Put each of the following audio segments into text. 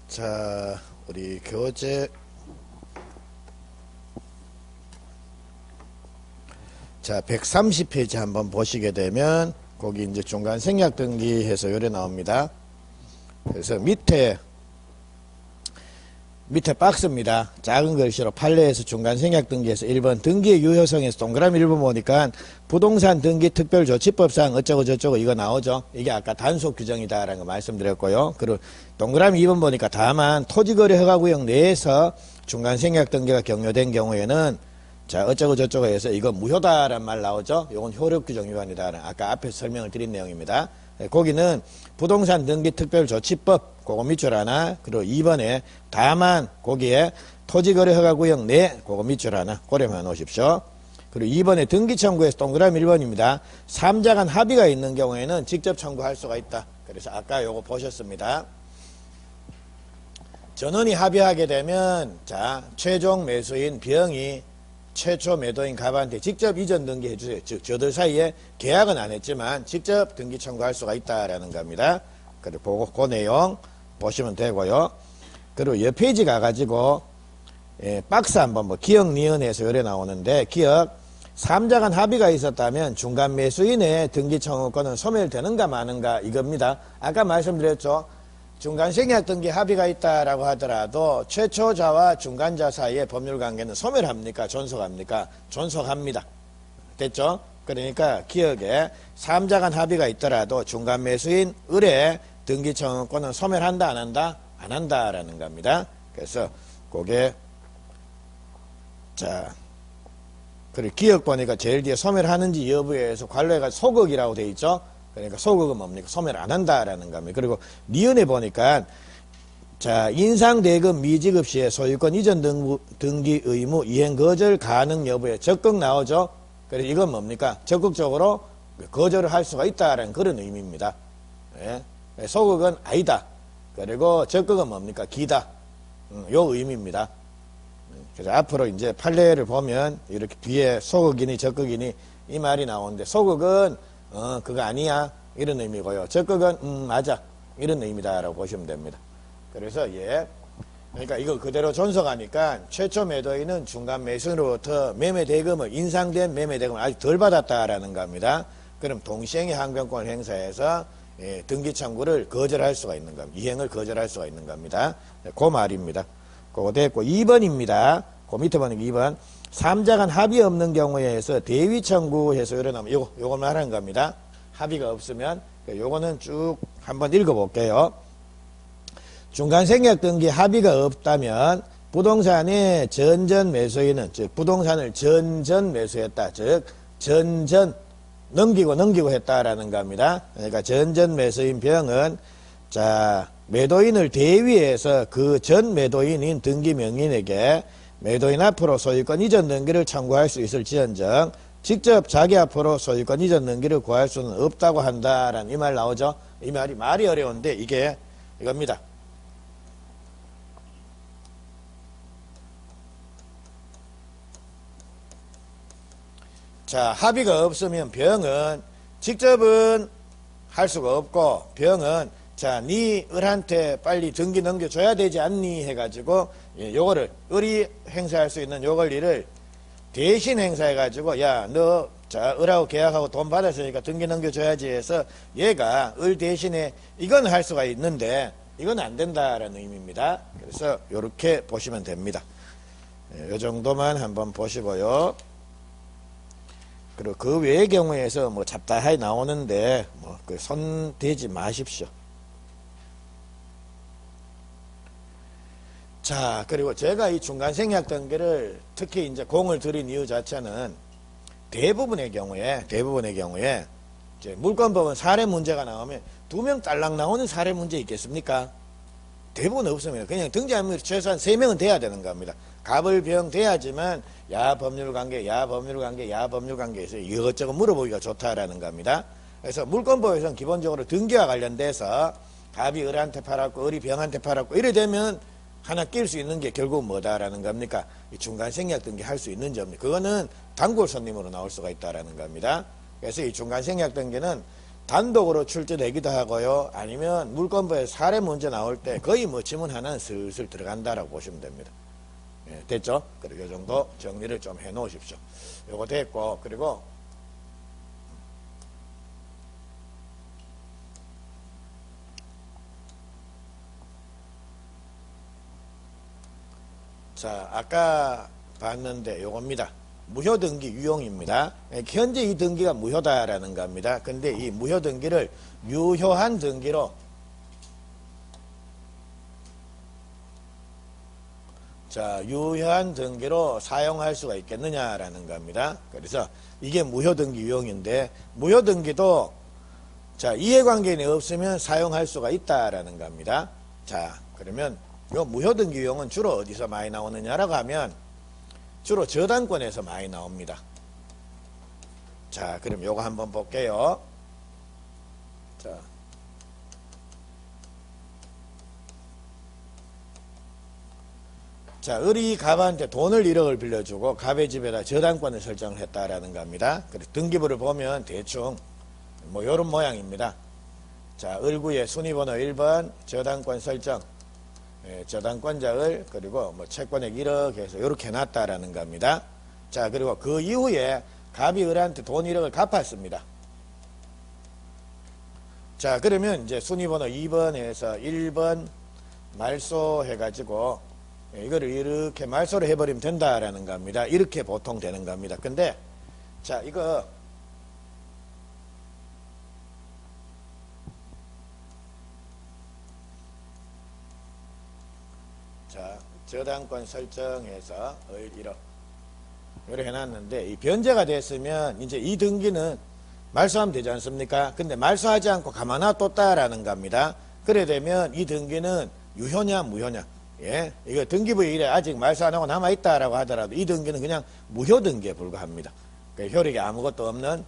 자, 우리 교재 자 130페이지 한번 보시게 되면 거기 이제 중간 생략 등기해서 요래 나옵니다. 그래서 밑에 박스입니다. 작은 글씨로 판례에서 중간 생략 등기에서 1번 등기의 유효성에서 동그라미 1번 보니까 부동산 등기 특별조치법상 어쩌고 저쩌고 이거 나오죠. 이게 아까 단속 규정이다라는 거 말씀드렸고요. 그리고 동그라미 2번 보니까 다만 토지거래 허가구역 내에서 중간 생략 등기가 경료된 경우에는 자 어쩌고 저쩌고 해서 이거 무효다라는 말 나오죠. 이건 효력 규정 위반이다. 아까 앞에서 설명을 드린 내용입니다. 거기는 부동산 등기 특별조치법 그거 밑줄 하나, 그리고 2번에 다만 거기에 토지거래 허가구역 내 그거 밑줄 하나 고려해 놓으십시오. 그리고 2번에 등기 청구에서 동그라미 1번입니다. 3자 간 합의가 있는 경우에는 직접 청구할 수가 있다. 그래서 아까 요거 보셨습니다. 전원이 합의하게 되면 자 최종 매수인 B형이 최초 매도인 갑한테 직접 이전 등기해 주세요. 즉 저들 사이에 계약은 안 했지만 직접 등기 청구할 수가 있다라는 겁니다. 그리고 그 내용 보시면 되고요. 그리고 옆 페이지 가가지고 박스 한번 기억 니은에서 요래 나오는데 기억 3자 간 합의가 있었다면 중간 매수인의 등기 청구권은 소멸되는가 마는가 이겁니다. 아까 말씀드렸죠. 중간 생략 등기 합의가 있다라고 하더라도 최초자와 중간자 사이의 법률관계는 소멸합니까? 존속합니까? 존속합니다. 됐죠? 그러니까 기억에 3자 간 합의가 있더라도 중간 매수인 을의 등기 청구권은 소멸한다 안 한다? 안 한다라는 겁니다. 그래서 그게 자 그리고 기억 보니까 제일 뒤에 소멸하는지 여부에 의해서 관료가 소극이라고 돼 있죠. 그러니까 소극은 뭡니까? 소멸 안 한다라는 겁니다. 그리고 니은에 보니까 자 인상대금 미지급 시에 소유권 이전 등기 의무 이행 거절 가능 여부에 적극 나오죠. 그래서 이건 뭡니까? 적극적으로 거절을 할 수가 있다라는 그런 의미입니다. 예? 소극은 아니다. 그리고 적극은 뭡니까? 기다. 요 의미입니다. 그래서 앞으로 이제 판례를 보면 이렇게 뒤에 소극이니 적극이니 이 말이 나오는데 소극은 그거 아니야 이런 의미고요. 적극은 맞아 이런 의미다라고 보시면 됩니다. 그래서 그러니까 이거 그대로 존속하니까 최초 매도인은 중간 매수인으로부터 매매대금을 인상된 매매대금을 아직 덜 받았다라는 겁니다. 그럼 동시행의 항변권을 행사해서 등기 청구를 거절할 수가 있는 겁니다. 이행을 거절할 수가 있는 겁니다. 그 말입니다. 그거 됐고 2번입니다. 그 밑에 보니까 2번 3자 간 합의 없는 경우에서 대위 청구해서 일어나면 요걸 말하는 겁니다. 합의가 없으면 요거는 쭉 한번 읽어볼게요. 중간 생략 등기 합의가 없다면 부동산의 전전 매수인은 즉 부동산을 전전 매수했다. 즉 전전 넘기고 했다라는 겁니다. 그러니까 전전 매수인 B형은 자 매도인을 대위해서 그 전 매도인인 등기 명인에게 매도인 앞으로 소유권 이전 등기를 청구할 수 있을지언정 직접 자기 앞으로 소유권 이전 등기를 구할 수는 없다고 한다라는 이 말 나오죠. 이 말이 어려운데 이게 이겁니다. 자 합의가 없으면 B형은 직접은 할 수가 없고 B형은 자, 네 을한테 빨리 등기 넘겨줘야 되지 않니? 해가지고, 요거를, 을이 행사할 수 있는 요 권리를 대신 행사해가지고, 야, 너, 자, 을하고 계약하고 돈 받았으니까 등기 넘겨줘야지 해서, 얘가 을 대신에 이건 할 수가 있는데, 이건 안 된다라는 의미입니다. 그래서, 요렇게 보시면 됩니다. 요 정도만 한번 보시고요. 그리고 그 외의 경우에서 뭐 잡다하게 나오는데, 손 대지 마십시오. 자, 그리고 제가 이 중간 생략 등기를 특히 이제 공을 들인 이유 자체는 대부분의 경우에 이제 물권법은 사례 문제가 나오면 2명 딸랑 나오는 사례 문제 있겠습니까? 대부분 없습니다. 그냥 등기하면 최소한 3명은 돼야 되는 겁니다. 갑을병 돼야지만 야 법률관계에서 이것저것 물어보기가 좋다라는 겁니다. 그래서 물권법에서는 기본적으로 등기와 관련돼서 갑이 을한테 팔았고 을이 병한테 팔았고 이래 되면 하나 낄 수 있는 게 결국 뭐다라는 겁니까? 이 중간 생략 등기 할 수 있는 점이 그거는 단골 손님으로 나올 수가 있다라는 겁니다. 그래서 이 중간 생략 등기는 단독으로 출제되기도 하고요. 아니면 물권부에 사례 문제 나올 때 거의 뭐 지문 하나는 슬슬 들어간다라고 보시면 됩니다. 예, 됐죠? 그리고 이 정도 정리를 좀 해 놓으십시오. 요거 됐고, 그리고 자, 아까 봤는데 요겁니다. 무효등기 유용입니다. 현재 이 등기가 무효다라는 겁니다. 근데 이 무효등기를 유효한 등기로 유효한 등기로 사용할 수가 있겠느냐라는 겁니다. 그래서 이게 무효등기 유용인데, 무효등기도 이해관계인이 없으면 사용할 수가 있다라는 겁니다. 자, 그러면 요 무효등기 유용은 주로 어디서 많이 나오느냐라고 하면 주로 저당권에서 많이 나옵니다. 자, 그럼 요거 한번 볼게요. 자, 을이 갑한테 돈을 1억을 빌려주고 갑의 집에다 저당권을 설정을 했다라는 겁니다. 그래서 등기부를 보면 대충 뭐 요런 모양입니다. 자, 을구의 순위번호 1번 저당권 설정, 저당권자 을, 그리고 뭐 채권액 1억 해서 요렇게 해놨다라는 겁니다. 자, 그리고 그 이후에 갑이 을한테 돈 1억을 갚았습니다. 자, 그러면 이제 순위번호 2번에서 1번 말소 해가지고 이거를 이렇게 말소를 해버리면 된다라는 겁니다. 이렇게 보통 되는 겁니다. 근데 자, 이거 저당권 설정해서 을 1억 이렇게 해놨는데, 이 변제가 됐으면 이제 이 등기는 말소하면 되지 않습니까? 근데 말소하지 않고 가만 놔뒀다라는 겁니다. 그래 되면 이 등기는 유효냐 무효냐, 예, 이거 등기부에 이래 아직 말소 안 하고 남아있다라고 하더라도 이 등기는 그냥 무효등기에 불과합니다. 그러니까 효력이 아무것도 없는,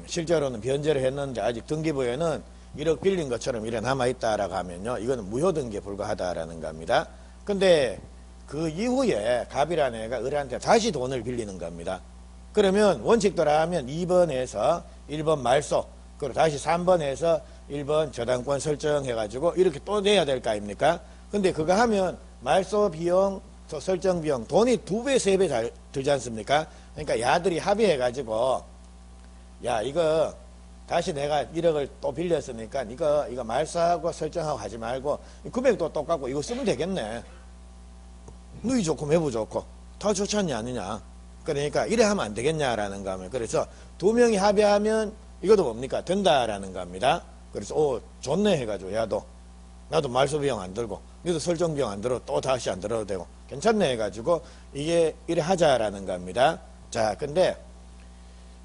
실제로는 변제를 했는데 아직 등기부에는 1억 빌린 것처럼 이래 남아있다라고 하면요, 이거는 무효등기에 불과하다라는 겁니다. 근데 그 이후에 갑이라는 애가 을한테 다시 돈을 빌리는 겁니다. 그러면 원칙대로 하면 2번에서 1번 말소, 그리고 다시 3번에서 1번 저당권 설정해가지고 이렇게 또 내야 될 거 아닙니까? 근데 그거 하면 말소 비용, 설정 비용, 돈이 2배, 3배 들지 않습니까? 그러니까 야들이 합의해가지고, 야, 이거 다시 내가 1억을 또 빌렸으니까 이거 말소하고 설정하고 하지 말고 금액도 똑같고 이거 쓰면 되겠네. 누이 좋고 매부 좋고 다 좋지 않냐 아니냐. 그러니까 이래 하면 안 되겠냐라는 겁니다. 그래서 두 명이 합의하면 이것도 뭡니까? 된다라는 겁니다. 그래서 좋네 해가지고, 야, 나도 말소 비용 안 들고 너도 설정 비용 안 들어, 또 다시 안 들어도 되고 괜찮네 해가지고 이게 이래 하자라는 겁니다. 자, 근데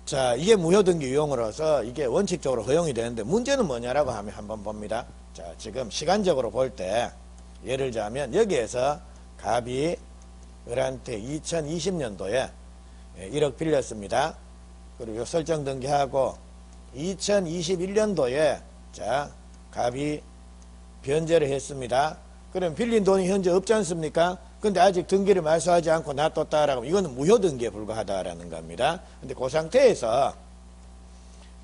자, 이게 무효등기 유용으로서 이게 원칙적으로 허용이 되는데 문제는 뭐냐라고 하면 한번 봅니다. 자, 지금 시간적으로 볼 때 예를 들자면 여기에서 갑이 을한테 2020년도에 1억 빌렸습니다. 그리고 설정 등기하고 2021년도에 자, 갑이 변제를 했습니다. 그럼 빌린 돈이 현재 없지 않습니까? 근데 아직 등기를 말소하지 않고 놔뒀다라고 하면 이거는 무효등기에 불과하다라는 겁니다. 근데 그 상태에서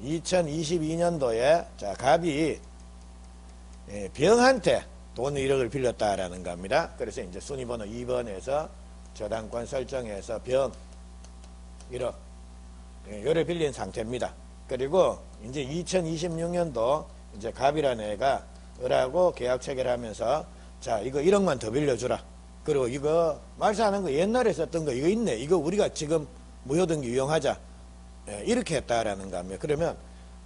2022년도에 자, 갑이 병한테 돈 1억을 빌렸다라는 겁니다. 그래서 이제 순위번호 2번에서 저당권 설정해서 병 1억 요래 빌린 상태입니다. 그리고 이제 2026년도 이제 갑이라는 애가 을하고 계약 체결하면서 자, 이거 1억만 더 빌려주라. 그리고 이거 말소하는 거 옛날에 썼던 거 이거 있네. 이거 우리가 지금 무효등기 유용하자. 이렇게 했다라는 겁니다. 그러면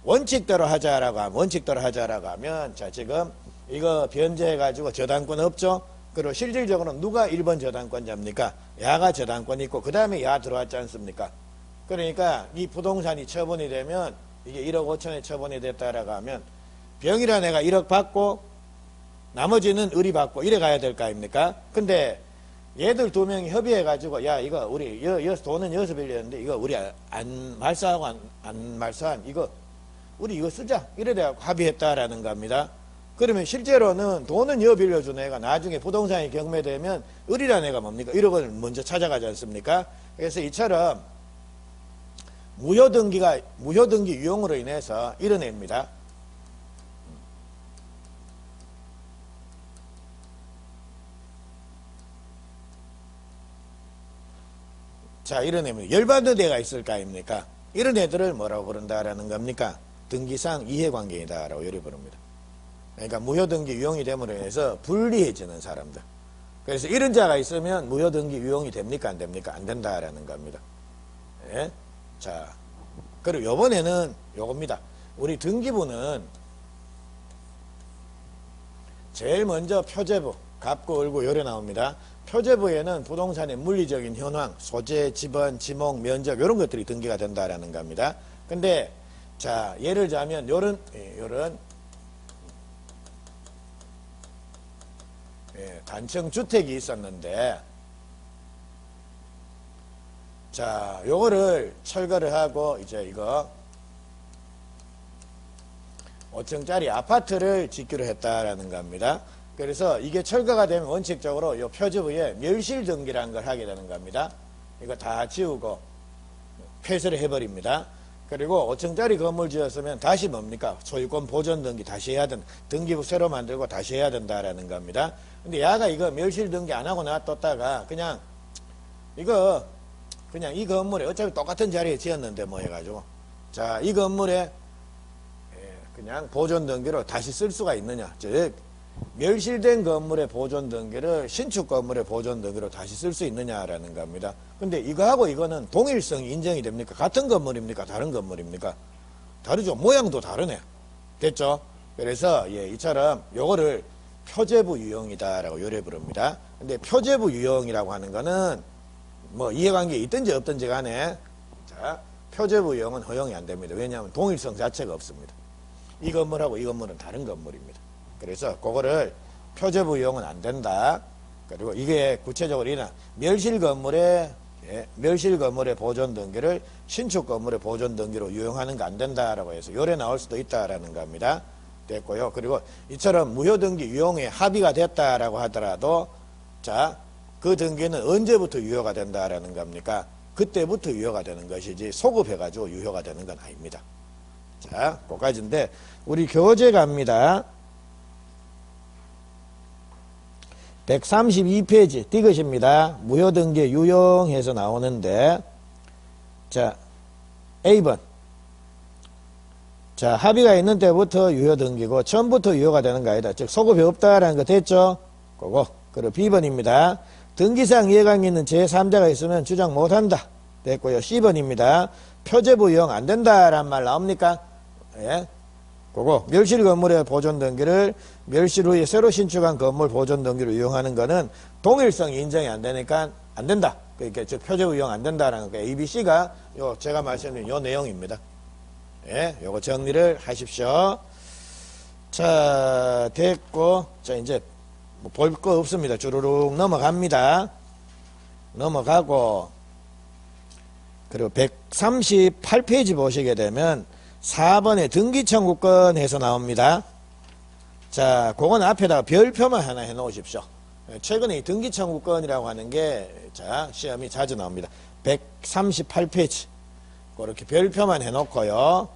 원칙대로 하자라고 하면 자, 지금 이거 변제해가지고 저당권 없죠? 그리고 실질적으로 누가 1번 저당권자입니까? 야가 저당권이 있고 그 다음에 야 들어왔지 않습니까? 그러니까 이 부동산이 처분이 되면 이게 1억 5천에 처분이 됐다라고 하면 병이라는 애가 1억 받고 나머지는 을이 받고 이래 가야 될 거 아닙니까? 근데 얘들 두 명이 협의해가지고 야, 이거 우리 돈은 여기서 빌렸는데 이거 우리 안 말소하고 안 말소한 이거 우리 이거 쓰자 이래 돼갖고 합의했다라는 겁니다. 그러면 실제로는 돈은 여 빌려준 애가 나중에 부동산이 경매되면 을이라는 애가 뭡니까? 1억을 먼저 찾아가지 않습니까? 그래서 이처럼 무효등기 유용으로 인해서 이런 애입니다. 자, 이런 애입니다. 열받는 애가 있을 거 아닙니까? 이런 애들을 뭐라고 그런다라는 겁니까? 등기상 이해관계이다라고 요리 부릅니다. 그러니까 무효등기 유용이 됨으로 인해서 불리해지는 사람들. 그래서 이런 자가 있으면 무효등기 유용이 됩니까? 안 됩니까? 안 된다라는 겁니다. 예? 자, 그리고 요번에는 요겁니다. 우리 등기부는 제일 먼저 표제부, 갑구, 을구 요래 나옵니다. 표제부에는 부동산의 물리적인 현황, 소재, 지번, 지목, 면적 이런 것들이 등기가 된다라는 겁니다. 근데 자, 예를 들자면 요런 단층 주택이 있었는데 자, 요거를 철거를 하고 이제 이거 5층짜리 아파트를 짓기로 했다라는 겁니다. 그래서 이게 철거가 되면 원칙적으로 요 표지부에 멸실 등기라는 걸 하게 되는 겁니다. 이거 다 지우고 폐쇄를 해버립니다. 그리고 5층짜리 건물 지었으면 다시 뭡니까? 소유권 보존 등기 다시 해야 된다. 등기부 새로 만들고 다시 해야 된다라는 겁니다. 근데 야가 이거 멸실 등기 안 하고 놔뒀다가 그냥 이 건물에 어차피 똑같은 자리에 지었는데 뭐 해가지고 자, 이 건물에 그냥 보존 등기로 다시 쓸 수가 있느냐? 즉 멸실된 건물의 보존 등기를 신축 건물의 보존 등기로 다시 쓸 수 있느냐라는 겁니다. 근데 이거하고 이거는 동일성이 인정이 됩니까? 같은 건물입니까? 다른 건물입니까? 다르죠. 모양도 다르네. 됐죠? 그래서 이처럼 요거를 표제부 유형이다라고 요래 부릅니다. 근데 표제부 유형이라고 하는 거는 뭐 이해관계 있든지 없든지 간에 자, 표제부 유형은 허용이 안 됩니다. 왜냐하면 동일성 자체가 없습니다. 이 건물하고 이 건물은 다른 건물입니다. 그래서 그거를 표제부 유형은 안 된다. 그리고 이게 구체적으로 멸실 건물의 보존 등기를 신축 건물의 보존 등기로 유용하는 거 안 된다라고 해서 요래 나올 수도 있다라는 겁니다. 됐고요. 그리고 이처럼 무효등기 유용에 합의가 됐다라고 하더라도 자, 그 등기는 언제부터 유효가 된다라는 겁니까? 그때부터 유효가 되는 것이지 소급해가지고 유효가 되는 건 아닙니다. 자, 그까지인데 우리 교재 갑니다. 132페이지 띄것입니다. 무효등기 유용해서 나오는데 자, A번 자, 합의가 있는 때부터 유효등기고 처음부터 유효가 되는 거 아니다. 즉 소급이 없다라는 거 됐죠? 그거. 그리고 B번입니다. 등기상 이해관계 있는 제3자가 있으면 주장 못한다. 됐고요. C번입니다. 표제부 유용 안 된다라는 말 나옵니까? 예. 그거 멸실 건물의 보존 등기를 멸실 후에 새로 신축한 건물 보존 등기로 이용하는 거는 동일성이 인정이 안 되니까 안 된다. 그러니까 즉 표제부 이용 안 된다라는 거예요. ABC가 요 제가 말씀드린 요 내용입니다. 예, 요거 정리를 하십시오. 자, 됐고 자 이제 뭐 볼 거 없습니다. 주르륵 넘어갑니다. 넘어가고 그리고 138페이지 보시게 되면 4번에 등기청구권 해서 나옵니다. 자, 그건 앞에다가 별표만 하나 해 놓으십시오. 최근에 이 등기청구권이라고 하는 게, 자, 시험이 자주 나옵니다. 138페이지. 그렇게 별표만 해 놓고요.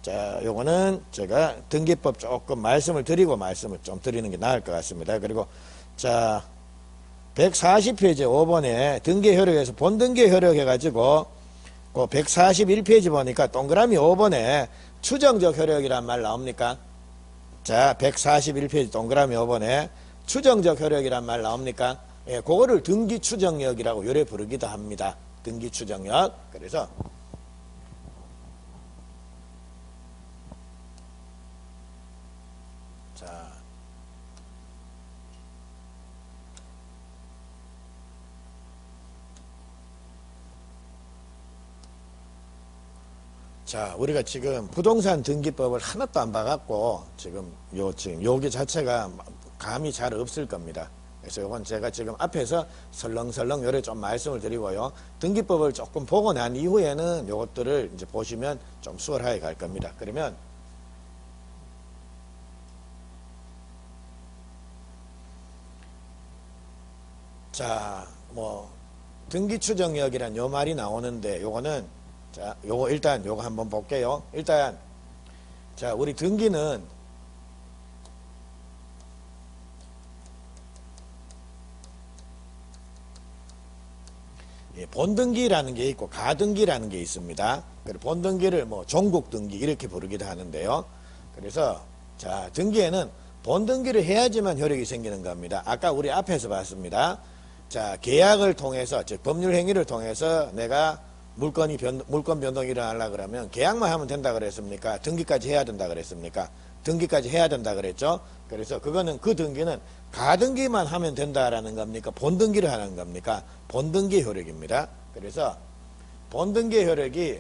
자, 요거는 제가 등기법 조금 말씀을 드리고 말씀을 좀 드리는 게 나을 것 같습니다. 그리고, 자, 140페이지 5번에 등기 효력에서 본등기 효력 해가지고, 그 141페이지 보니까 동그라미 5번에 추정적 효력이란 말 나옵니까? 자, 141페이지 동그라미 5번에 추정적 효력이란 말 나옵니까? 예, 그거를 등기 추정력이라고 요래 부르기도 합니다. 등기 추정력. 그래서 자, 우리가 지금 부동산 등기법을 하나도 안 봐갖고 지금 요게 자체가 감이 잘 없을 겁니다. 그래서 이건 제가 지금 앞에서 설렁설렁 요래 좀 말씀을 드리고요. 등기법을 조금 보고 난 이후에는 요것들을 이제 보시면 좀 수월하게 갈 겁니다. 그러면 자, 뭐 등기 추정력이란 요 말이 나오는데 요거는 자, 요거 일단 요거 한번 볼게요. 일단 자, 우리 등기는 본등기라는 게 있고 가등기라는 게 있습니다. 그리고 본등기를 뭐 종국등기 이렇게 부르기도 하는데요. 그래서 자, 등기에는 본등기를 해야지만 효력이 생기는 겁니다. 아까 우리 앞에서 봤습니다. 자, 계약을 통해서 즉 법률 행위를 통해서 내가 물건 변동이 일어나려 그러면 계약만 하면 된다 그랬습니까? 등기까지 해야 된다 그랬습니까? 등기까지 해야 된다 그랬죠. 그래서 그거는 그 등기는 가등기만 하면 된다라는 겁니까? 본등기를 하는 겁니까? 본등기 효력입니다. 그래서 본등기 효력이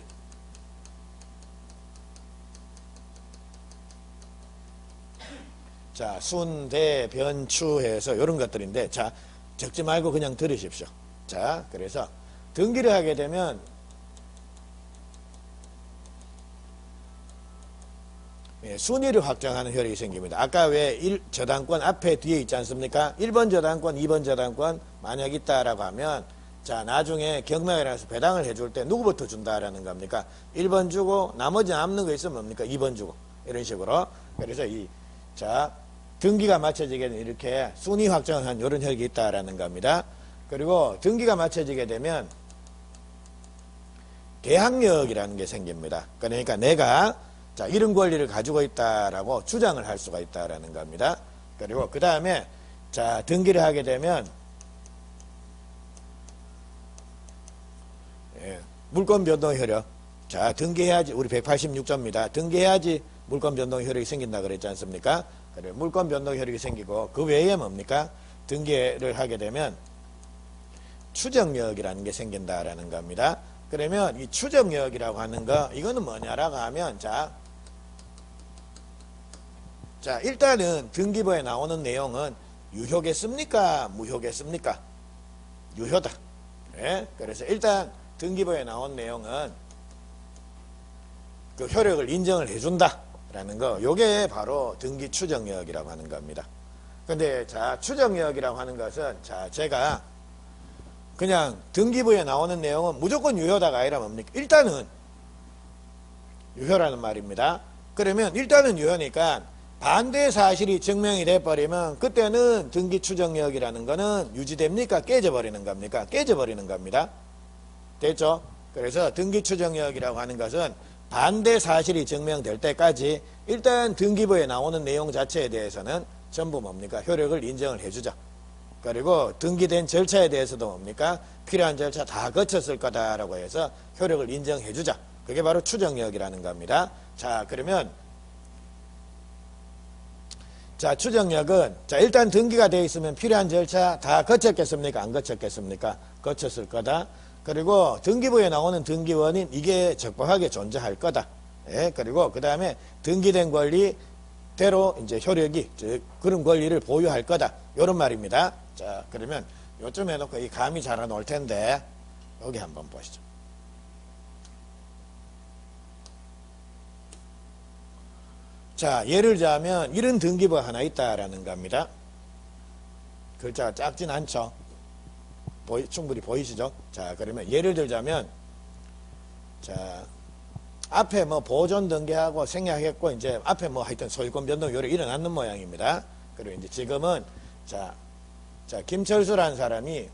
자, 순, 대, 변, 추 해서 이런 것들인데 자, 적지 말고 그냥 들으십시오. 자, 그래서 등기를 하게 되면 순위를 확정하는 효력이 생깁니다. 아까 왜 저당권 앞에 뒤에 있지 않습니까? 1번 저당권, 2번 저당권 만약 있다라고 하면 자, 나중에 경매에 나서 배당을 해줄 때 누구부터 준다라는 겁니까? 1번 주고 나머지 남는 거 있으면 뭡니까? 2번 주고 이런 식으로. 그래서 자, 등기가 맞춰지게 되면 이렇게 순위 확정을 한 이런 효력이 있다라는 겁니다. 그리고 등기가 맞춰지게 되면 대항력이라는 게 생깁니다. 그러니까 내가 자, 이런 권리를 가지고 있다라고 주장을 할 수가 있다라는 겁니다. 그리고 그 다음에 자, 등기를 하게 되면 물권 변동 효력. 자, 등기해야지 우리 186조입니다. 등기해야지 물권 변동 효력이 생긴다 그랬지 않습니까? 그래, 물권 변동 효력이 생기고 그 외에 뭡니까? 등기를 하게 되면 추정력이라는 게 생긴다라는 겁니다. 그러면 이 추정력이라고 하는 거 이거는 뭐냐라고 하면 자, 일단은 등기부에 나오는 내용은 유효겠습니까? 무효겠습니까? 유효다. 예? 그래서 일단 등기부에 나온 내용은 그 효력을 인정을 해준다 라는 거, 요게 바로 등기 추정력이라고 하는 겁니다. 근데 자, 추정력이라고 하는 것은 자, 제가 그냥 등기부에 나오는 내용은 무조건 유효다가 아니라 뭡니까? 일단은 유효라는 말입니다. 그러면 일단은 유효니까 반대 사실이 증명이 돼버리면 그때는 등기 추정력이라는 거는 유지됩니까? 깨져버리는 겁니까? 깨져버리는 겁니다. 됐죠? 그래서 등기 추정력이라고 하는 것은 반대 사실이 증명될 때까지 일단 등기부에 나오는 내용 자체에 대해서는 전부 뭡니까? 효력을 인정을 해주죠. 그리고 등기된 절차에 대해서도 뭡니까? 필요한 절차 다 거쳤을 거다라고 해서 효력을 인정해 주자. 그게 바로 추정력이라는 겁니다. 자, 그러면 자, 추정력은 자, 일단 등기가 되어 있으면 필요한 절차 다 거쳤겠습니까? 안 거쳤겠습니까? 거쳤을 거다. 그리고 등기부에 나오는 등기원인 이게 적법하게 존재할 거다. 예, 그리고 그 다음에 등기된 권리대로 이제 효력이 즉 그런 권리를 보유할 거다. 이런 말입니다. 자, 그러면 요쯤 해놓고 이 감이 잘 안 올 텐데 여기 한번 보시죠. 자, 예를 들자면 이런 등기부가 하나 있다라는 겁니다. 글자가 작진 않죠. 충분히 보이시죠? 자, 그러면 예를 들자면 자, 앞에 뭐 보존 등기하고 생략했고 이제 앞에 뭐 하여튼 소유권 변동 요래 일어났는 모양입니다. 그리고 이제 지금은 자, 김철수라는 사람이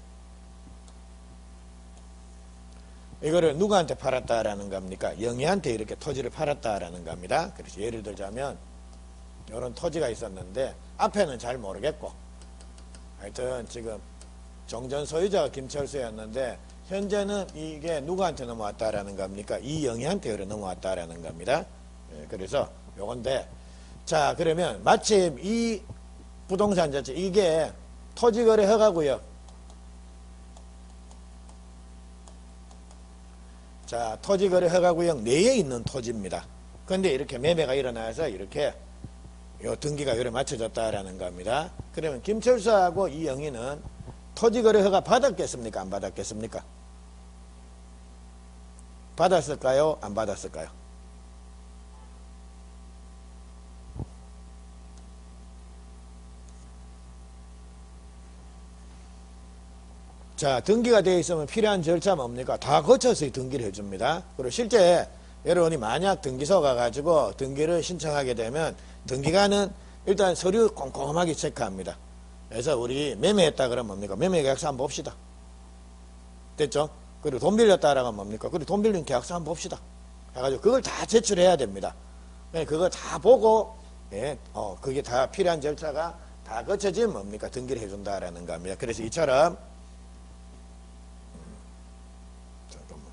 이거를 누구한테 팔았다라는 겁니까? 영희한테 이렇게 토지를 팔았다라는 겁니다. 그래서 예를 들자면 이런 토지가 있었는데 앞에는 잘 모르겠고 하여튼 지금 정전 소유자가 김철수였는데 현재는 이게 누구한테 넘어왔다라는 겁니까? 이영희한테 이렇게 넘어왔다라는 겁니다. 예, 그래서 요건데 자, 그러면 마침 이 부동산 자체 이게 토지거래 허가구역 자, 토지거래 허가구역 내에 있는 토지입니다. 근데 이렇게 매매가 일어나서 이렇게 요 등기가 요래 맞춰졌다라는 겁니다. 그러면 김철수하고 이영희는 토지거래 허가 받았겠습니까? 안 받았겠습니까? 받았을까요? 안 받았을까요? 자, 등기가 되어 있으면 필요한 절차 뭡니까? 다 거쳐서 등기를 해줍니다. 그리고 실제 여러분이 만약 등기소 가가지고 등기를 신청하게 되면 등기관은 일단 서류 꼼꼼하게 체크합니다. 그래서 우리 매매했다 그러면 뭡니까? 매매 계약서 한번 봅시다. 됐죠? 그리고 돈 빌렸다라고 하면 뭡니까? 그리고 돈 빌린 계약서 한번 봅시다. 해가지고 그걸 다 제출해야 됩니다. 그거 다 보고, 예, 그게 다 필요한 절차가 다 거쳐지면 뭡니까? 등기를 해준다라는 겁니다. 그래서 이처럼, 잠깐만.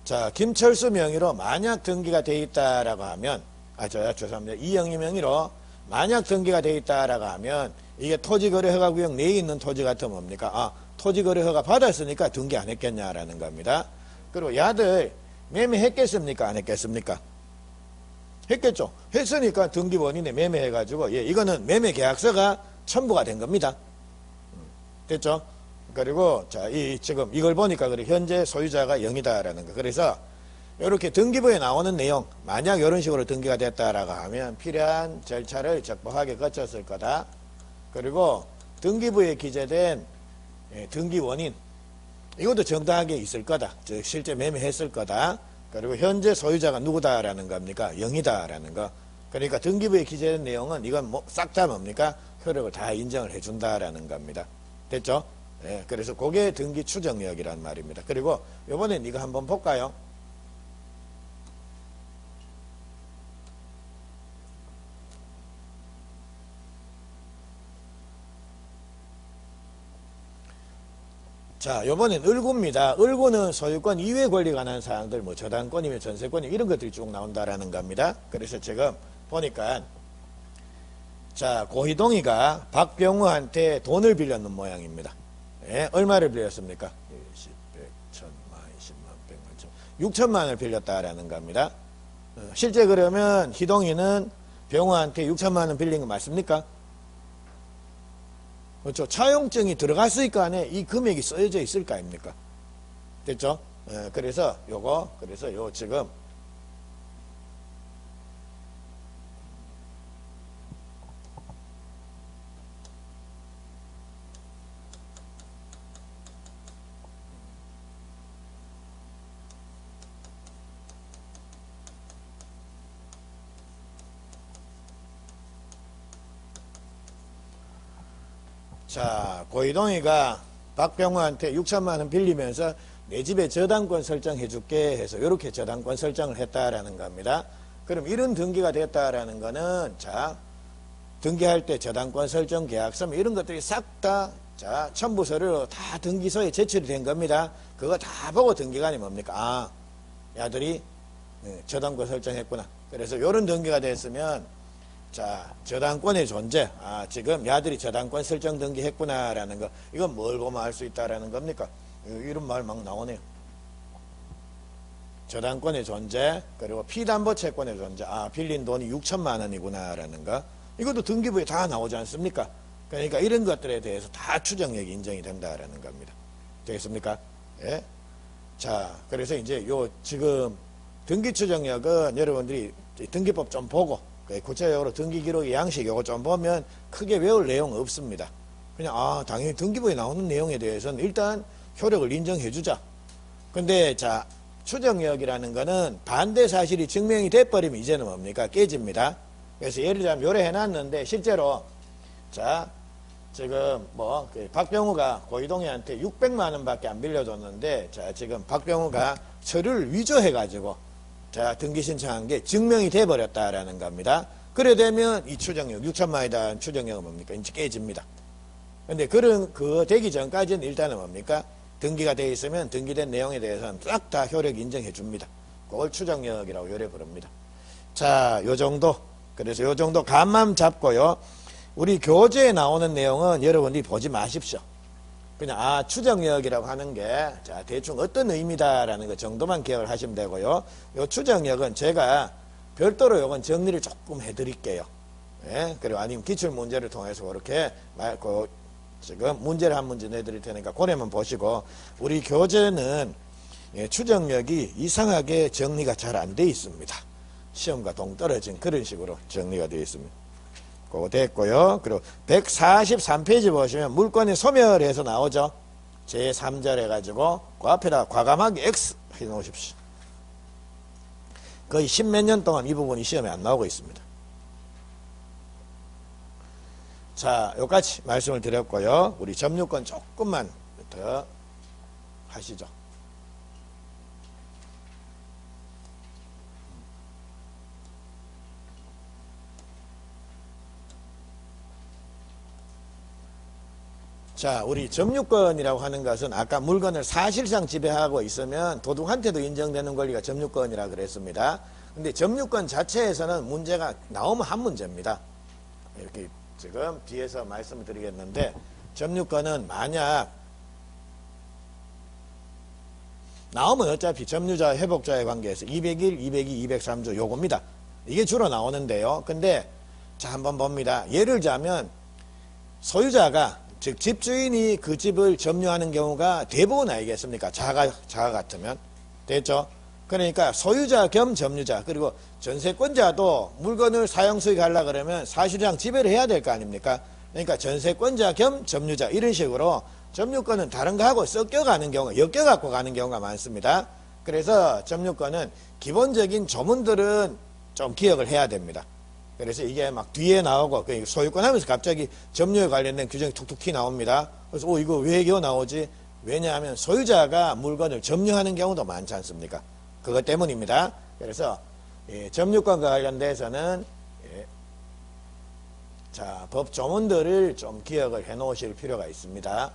자, 김철수 명의로 만약 등기가 돼 있다라고 하면, 죄송합니다. 이영희 명의로 만약 등기가 돼 있다라고 하면, 이게 토지거래허가구역 내에 있는 토지 같으면 뭡니까? 토지거래허가 받았으니까 등기 안 했겠냐라는 겁니다. 그리고 야들 매매했겠습니까? 안 했겠습니까? 했겠죠. 했으니까 등기 원인에 매매해가지고, 예, 이거는 매매계약서가 첨부가 된 겁니다. 됐죠? 그리고, 자, 지금 이걸 보니까, 그래, 현재 소유자가 0이다라는 거. 그래서, 이렇게 등기부에 나오는 내용, 만약 이런 식으로 등기가 됐다라고 하면 필요한 절차를 적법하게 거쳤을 거다. 그리고, 등기부에 기재된 등기 원인, 이것도 정당하게 있을 거다. 즉, 실제 매매했을 거다. 그리고 현재 소유자가 누구다라는 겁니까? 0이다라는 거. 그러니까 등기부에 기재된 내용은 이건 뭐 싹 다 뭡니까? 효력을 다 인정을 해준다라는 겁니다. 됐죠? 예, 그래서 그게 등기 추정력이란 말입니다. 그리고 요번엔 이거 한번 볼까요? 자, 요번엔 을구입니다. 을구는 소유권 이외 권리 관한 사항들, 뭐 저당권이며 전세권이 이런 것들이 쭉 나온다라는 겁니다. 그래서 지금 보니까, 자, 고희동이가 박병우한테 돈을 빌렸는 모양입니다. 예, 얼마를 빌렸습니까? 20, 100, 1000만, 20만, 100만, 6천만 원을 빌렸다라는 겁니다. 실제 그러면 희동이는 병우한테 6천만 원 빌린 거 맞습니까? 그렇죠. 차용증이 들어갔으니까 안에 이 금액이 써져 있을 거 아닙니까? 됐죠? 그래서 그래서 요 지금 자, 고희동이가 박병우한테 6천만 원 빌리면서 내 집에 저당권 설정해 줄게 해서 이렇게 저당권 설정을 했다라는 겁니다. 그럼 이런 등기가 됐다라는 거는, 자, 등기할 때 저당권 설정 계약서 이런 것들이 싹 다, 자, 첨부 서류로 다 등기소에 제출이 된 겁니다. 그거 다 보고 등기관이 뭡니까? 야들이 저당권 설정했구나. 그래서 이런 등기가 됐으면, 자, 저당권의 존재. 지금 야들이 저당권 설정 등기했구나라는 거. 이건 뭘 보면 알 수 있다라는 겁니까? 이런 말 막 나오네요. 저당권의 존재, 그리고 피담보 채권의 존재. 빌린 돈이 6천만 원이구나라는 거. 이것도 등기부에 다 나오지 않습니까? 그러니까 이런 것들에 대해서 다 추정력이 인정이 된다라는 겁니다. 되겠습니까? 예. 자, 그래서 이제 요 지금 등기 추정력은 여러분들이 등기법 좀 보고, 구체적으로 등기기록의 양식 요거 좀 보면 크게 외울 내용 없습니다. 그냥 당연히 등기부에 나오는 내용에 대해서는 일단 효력을 인정해주자. 근데 자, 추정력이라는 거는 반대 사실이 증명이 돼버리면 이제는 뭡니까? 깨집니다. 그래서 예를 들자면 요래 해놨는데 실제로, 자, 지금 박병우가 고희동이한테 600만 원밖에 안 빌려줬는데, 자, 지금 박병우가 서류를 위조해가지고, 자, 등기 신청한 게 증명이 돼버렸다라는 겁니다. 그래 되면 이 추정력, 6천만 원이다 추정력은 뭡니까? 이제 깨집니다. 근데 그거 되기 전까지는 일단은 뭡니까? 등기가 돼 있으면 등기된 내용에 대해서는 싹 다 효력 인정해 줍니다. 그걸 추정력이라고 요래 부릅니다. 자, 요 정도. 그래서 요 정도 감만 잡고요. 우리 교재에 나오는 내용은 여러분들이 보지 마십시오. 그냥 추정력이라고 하는 게, 자, 대충 어떤 의미다라는 것 정도만 기억을 하시면 되고요. 요 추정력은 제가 별도로 요건 정리를 조금 해드릴게요. 예? 그리고 아니면 기출 문제를 통해서 그렇게 지금 문제를 한 문제 내드릴 테니까 그래만 보시고, 우리 교재는 추정력이 이상하게 정리가 잘 안 돼 있습니다. 시험과 동떨어진 그런 식으로 정리가 되어 있습니다. 그거 됐고요. 그리고 143페이지 보시면 물건이 소멸해서 나오죠. 제3절 해가지고 그 앞에다 과감하게 X 해 놓으십시오. 거의 10몇 년 동안 이 부분이 시험에 안 나오고 있습니다. 자, 여기까지 말씀을 드렸고요. 우리 점유권 조금만 더 하시죠. 자, 우리 점유권이라고 하는 것은 아까 물건을 사실상 지배하고 있으면 도둑한테도 인정되는 권리가 점유권이라 그랬습니다. 근데 점유권 자체에서는 문제가 나오면 한 문제입니다. 이렇게 지금 뒤에서 말씀을 드리겠는데, 점유권은 만약 나오면 어차피 점유자 회복자의 관계에서 201, 202, 203조 요겁니다. 이게 주로 나오는데요. 근데 자, 한번 봅니다. 예를 들자면 소유자가, 즉 집주인이 그 집을 점유하는 경우가 대부분 아니겠습니까? 자가 같으면 됐죠? 그러니까 소유자 겸 점유자, 그리고 전세권자도 물건을 사용 수익하려고 그러면 사실상 지배를 해야 될 거 아닙니까? 그러니까 전세권자 겸 점유자, 이런 식으로 점유권은 다른 거하고 섞여가는 경우가, 엮여갖고 가는 경우가 많습니다. 그래서 점유권은 기본적인 조문들은 좀 기억을 해야 됩니다. 그래서 이게 막 뒤에 나오고, 소유권 하면서 갑자기 점유에 관련된 규정이 툭툭 튀 나옵니다. 그래서 이거 왜 이거 나오지? 왜냐하면 소유자가 물건을 점유하는 경우도 많지 않습니까? 그것 때문입니다. 그래서 점유권과 관련돼서는 자, 법 조문들을 좀 기억을 해 놓으실 필요가 있습니다.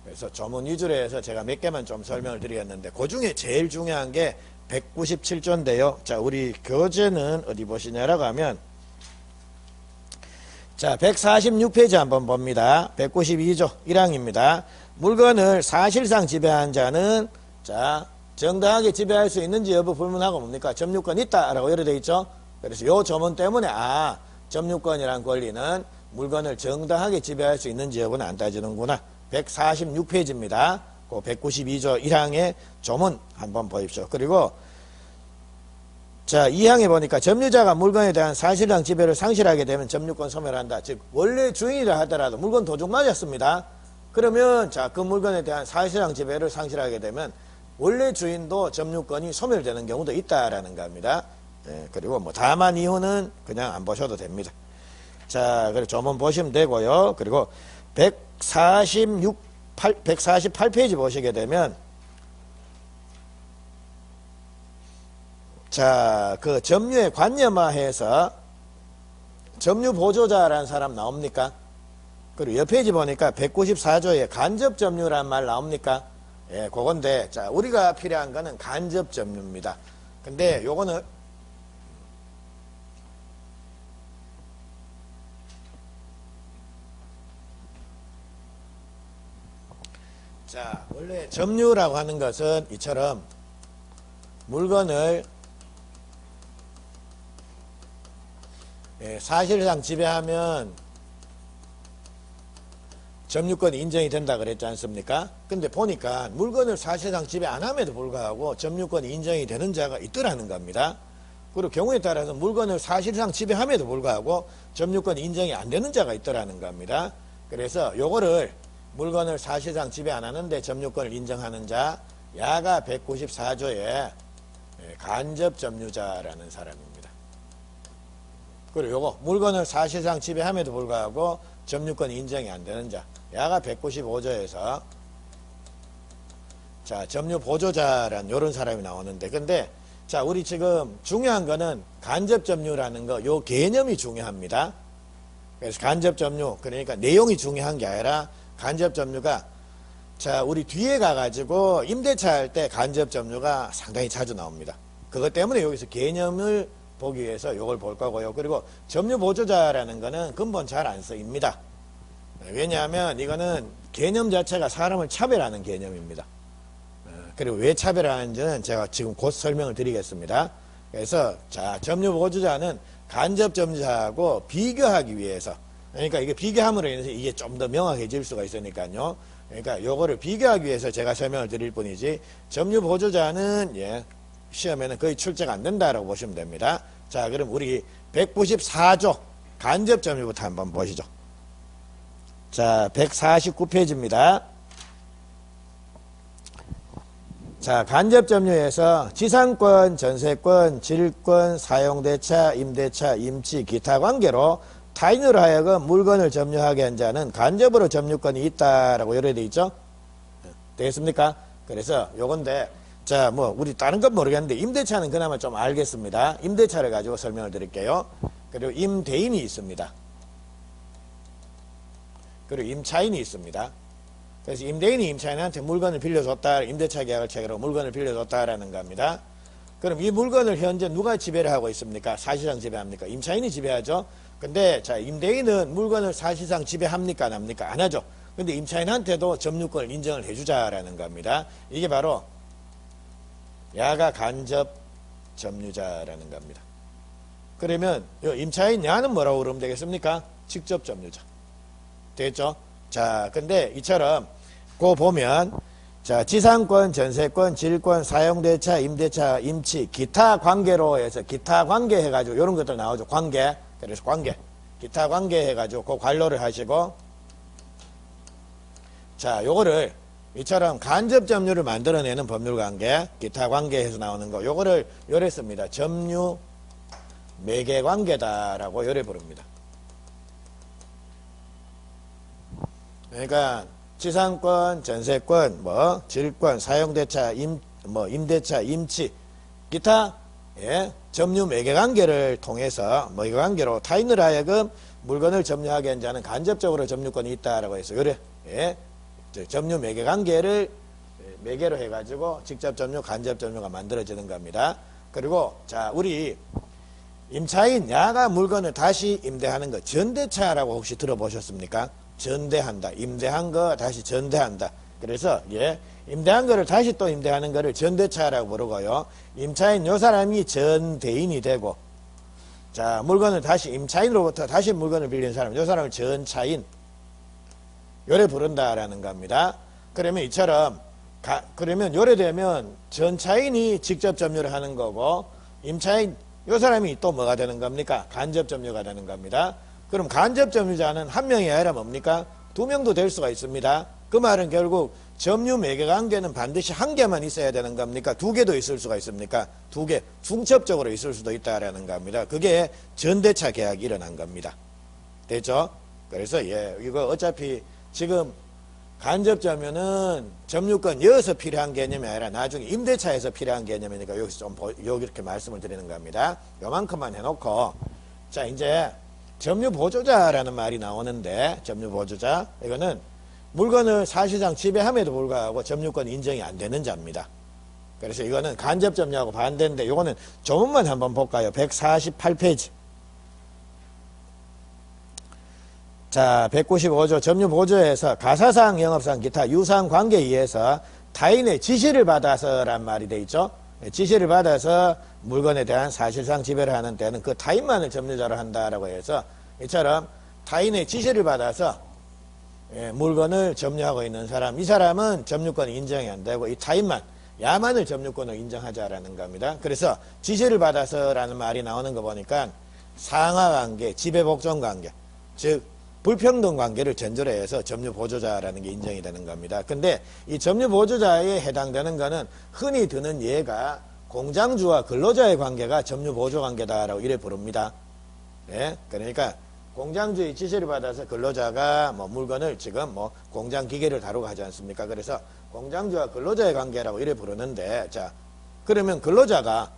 그래서 조문 위주로 해서 제가 몇 개만 좀 설명을 드리겠는데, 그 중에 제일 중요한 게 197조인데요. 자, 우리 교재는 어디 보시냐라고 하면, 자, 146페이지 한번 봅니다. 192조 1항입니다. 물건을 사실상 지배한 자는, 자, 정당하게 지배할 수 있는지 여부 불문하고 뭡니까? 점유권 있다라고 여러 돼 있죠. 그래서 요 조문 때문에 점유권이란 권리는 물건을 정당하게 지배할 수 있는지 여부는 안 따지는구나. 146페이지입니다. 그 192조 1항의 조문 한번 보십시오. 그리고 자, 2항에 보니까 점유자가 물건에 대한 사실상 지배를 상실하게 되면 점유권 소멸한다. 즉 원래 주인이라 하더라도 물건 도둑 맞았습니다. 그러면 자, 그 물건에 대한 사실상 지배를 상실하게 되면 원래 주인도 점유권이 소멸되는 경우도 있다라는 겁니다. 그리고 뭐 다만 이유는 그냥 안 보셔도 됩니다. 자, 그리고 조문 보시면 되고요. 그리고 148페이지 보시게 되면, 자, 그 점유에 관념화해서 점유 보조자라는 사람 나옵니까? 그리고 옆 페이지 보니까 194조에 간접 점유란 말 나옵니까? 예, 그건데, 자, 우리가 필요한 거는 간접 점유입니다. 근데 요거는 자, 원래 점유라고 하는 것은 이처럼 물건을 사실상 지배하면 점유권이 인정이 된다 그랬지 않습니까? 근데 보니까 물건을 사실상 지배 안 함에도 불구하고 점유권이 인정이 되는 자가 있더라는 겁니다. 그리고 경우에 따라서 물건을 사실상 지배함에도 불구하고 점유권이 인정이 안 되는 자가 있더라는 겁니다. 그래서 요거를 물건을 사실상 지배 안 하는데 점유권을 인정하는 자, 야가 194조에 간접 점유자라는 사람입니다. 그리고 요거 물건을 사실상 지배함에도 불구하고 점유권 인정이 안 되는 자, 야가 195조에서 자, 점유 보조자란 요런 사람이 나오는데, 근데 자, 우리 지금 중요한 거는 간접 점유라는 거, 요 개념이 중요합니다. 그래서 간접 점유, 그러니까 내용이 중요한 게 아니라 간접 점유가, 자, 우리 뒤에 가가지고 임대차 할 때 간접 점유가 상당히 자주 나옵니다. 그것 때문에 여기서 개념을 보기 위해서 이걸 볼 거고요. 그리고 점유 보조자라는 거는 근본 잘 안 쓰입니다. 왜냐하면 이거는 개념 자체가 사람을 차별하는 개념입니다. 그리고 왜 차별하는지는 제가 지금 곧 설명을 드리겠습니다. 그래서 자, 점유 보조자는 간접 점유자하고 비교하기 위해서, 그러니까 이게 비교함으로 인해서 이게 좀 더 명확해질 수가 있으니까요. 그러니까 요거를 비교하기 위해서 제가 설명을 드릴 뿐이지, 점유 보조자는 시험에는 거의 출제가 안 된다라고 보시면 됩니다. 자, 그럼 우리 194조 간접 점유부터 한번 보시죠. 자, 149페이지입니다. 자, 간접 점유에서 지상권, 전세권, 질권, 사용대차, 임대차, 임치, 기타 관계로 타인으로 하여금 물건을 점유하게 한 자는 간접으로 점유권이 있다라고 요래 되어 있죠. 되겠습니까? 그래서 요건데, 자, 뭐 우리 다른 건 모르겠는데 임대차는 그나마 좀 알겠습니다. 임대차를 가지고 설명을 드릴게요. 그리고 임대인이 있습니다. 그리고 임차인이 있습니다. 그래서 임대인이 임차인한테 물건을 빌려줬다, 임대차 계약을 체결하고 물건을 빌려줬다라는 겁니다. 그럼 이 물건을 현재 누가 지배를 하고 있습니까? 사실상 지배합니까? 임차인이 지배하죠. 근데 자, 임대인은 물건을 사실상 지배합니까? 안 합니까? 안 하죠. 근데 임차인한테도 점유권을 인정을 해주자라는 겁니다. 이게 바로 야가 간접 점유자라는 겁니다. 그러면 임차인 야는 뭐라고 그러면 되겠습니까? 직접 점유자. 되겠죠? 자, 근데 이처럼 그 보면 자, 지상권, 전세권, 질권, 사용대차, 임대차, 임치, 기타 관계로 해서 기타 관계 해가지고 이런 것들 나오죠. 관계. 그래서 관계. 기타 관계 해가지고 그 관로를 하시고 자, 요거를 이처럼 간접 점유를 만들어내는 법률 관계, 기타 관계에서 나오는 거 요거를 요래 씁니다. 점유 매개 관계다라고 요래 부릅니다. 그러니까 지상권, 전세권, 뭐 질권, 사용대차, 임대차, 임치, 기타 점유 매개 관계를 통해서 매개 관계로 타인을 하여금 물건을 점유하게 한 자는 간접적으로 점유권이 있다라고 해서 요래 점유 매개 관계를 매개로 해가지고 직접 점유, 간접 점유가 만들어지는 겁니다. 그리고 자, 우리 임차인 야가 물건을 다시 임대하는 거 전대차라고 혹시 들어보셨습니까? 전대한다. 임대한 거 다시 전대한다. 그래서 임대한 거를 다시 또 임대하는 거를 전대차라고 부르고요. 임차인 요 사람이 전대인이 되고 자, 물건을 다시 임차인으로부터 다시 물건을 빌린 사람 요 사람을 전차인 요래 부른다라는 겁니다. 그러면 이처럼 그러면 요래 되면 전차인이 직접 점유를 하는 거고 임차인 요 사람이 또 뭐가 되는 겁니까? 간접 점유가 되는 겁니다. 그럼 간접 점유자는 한 명이 아니라 뭡니까? 두 명도 될 수가 있습니다. 그 말은 결국 점유 매개 관계는 반드시 한 개만 있어야 되는 겁니까? 두 개도 있을 수가 있습니까? 두 개, 중첩적으로 있을 수도 있다라는 겁니다. 그게 전대차 계약이 일어난 겁니다. 됐죠? 그래서 이거 어차피 지금 간접 점유는 점유권 여기서 필요한 개념이 아니라 나중에 임대차에서 필요한 개념이니까 여기서 좀 여기 이렇게 말씀을 드리는 겁니다. 요만큼만 해놓고 자, 이제 점유보조자라는 말이 나오는데 점유보조자 이거는 물건을 사실상 지배함에도 불구하고 점유권 인정이 안 되는 자입니다. 그래서 이거는 간접 점유하고 반대인데 이거는 조문만 한번 볼까요? 148페이지. 자, 195조 점유보조에서 가사상, 영업상, 기타 유사한 관계에 의해서 타인의 지시를 받아서란 말이 돼 있죠. 지시를 받아서 물건에 대한 사실상 지배를 하는 때는 그 타인만을 점유자로 한다라고 해서 이처럼 타인의 지시를 받아서 물건을 점유하고 있는 사람, 이 사람은 점유권이 인정이 안 되고 이 타인만, 야만을 점유권을 인정하자라는 겁니다. 그래서 지시를 받아서라는 말이 나오는 거 보니까 상하관계, 지배복종관계, 즉 불평등 관계를 전제로 해서 점유보조자라는 게 인정이 되는 겁니다. 근데 이 점유보조자에 해당되는 거는 흔히 드는 예가 공장주와 근로자의 관계가 점유보조관계다라고 이래 부릅니다. 그러니까 공장주의 지시를 받아서 근로자가 뭐 물건을 지금 뭐 공장 기계를 다루고 하지 않습니까? 그래서 공장주와 근로자의 관계라고 이래 부르는데 자, 그러면 근로자가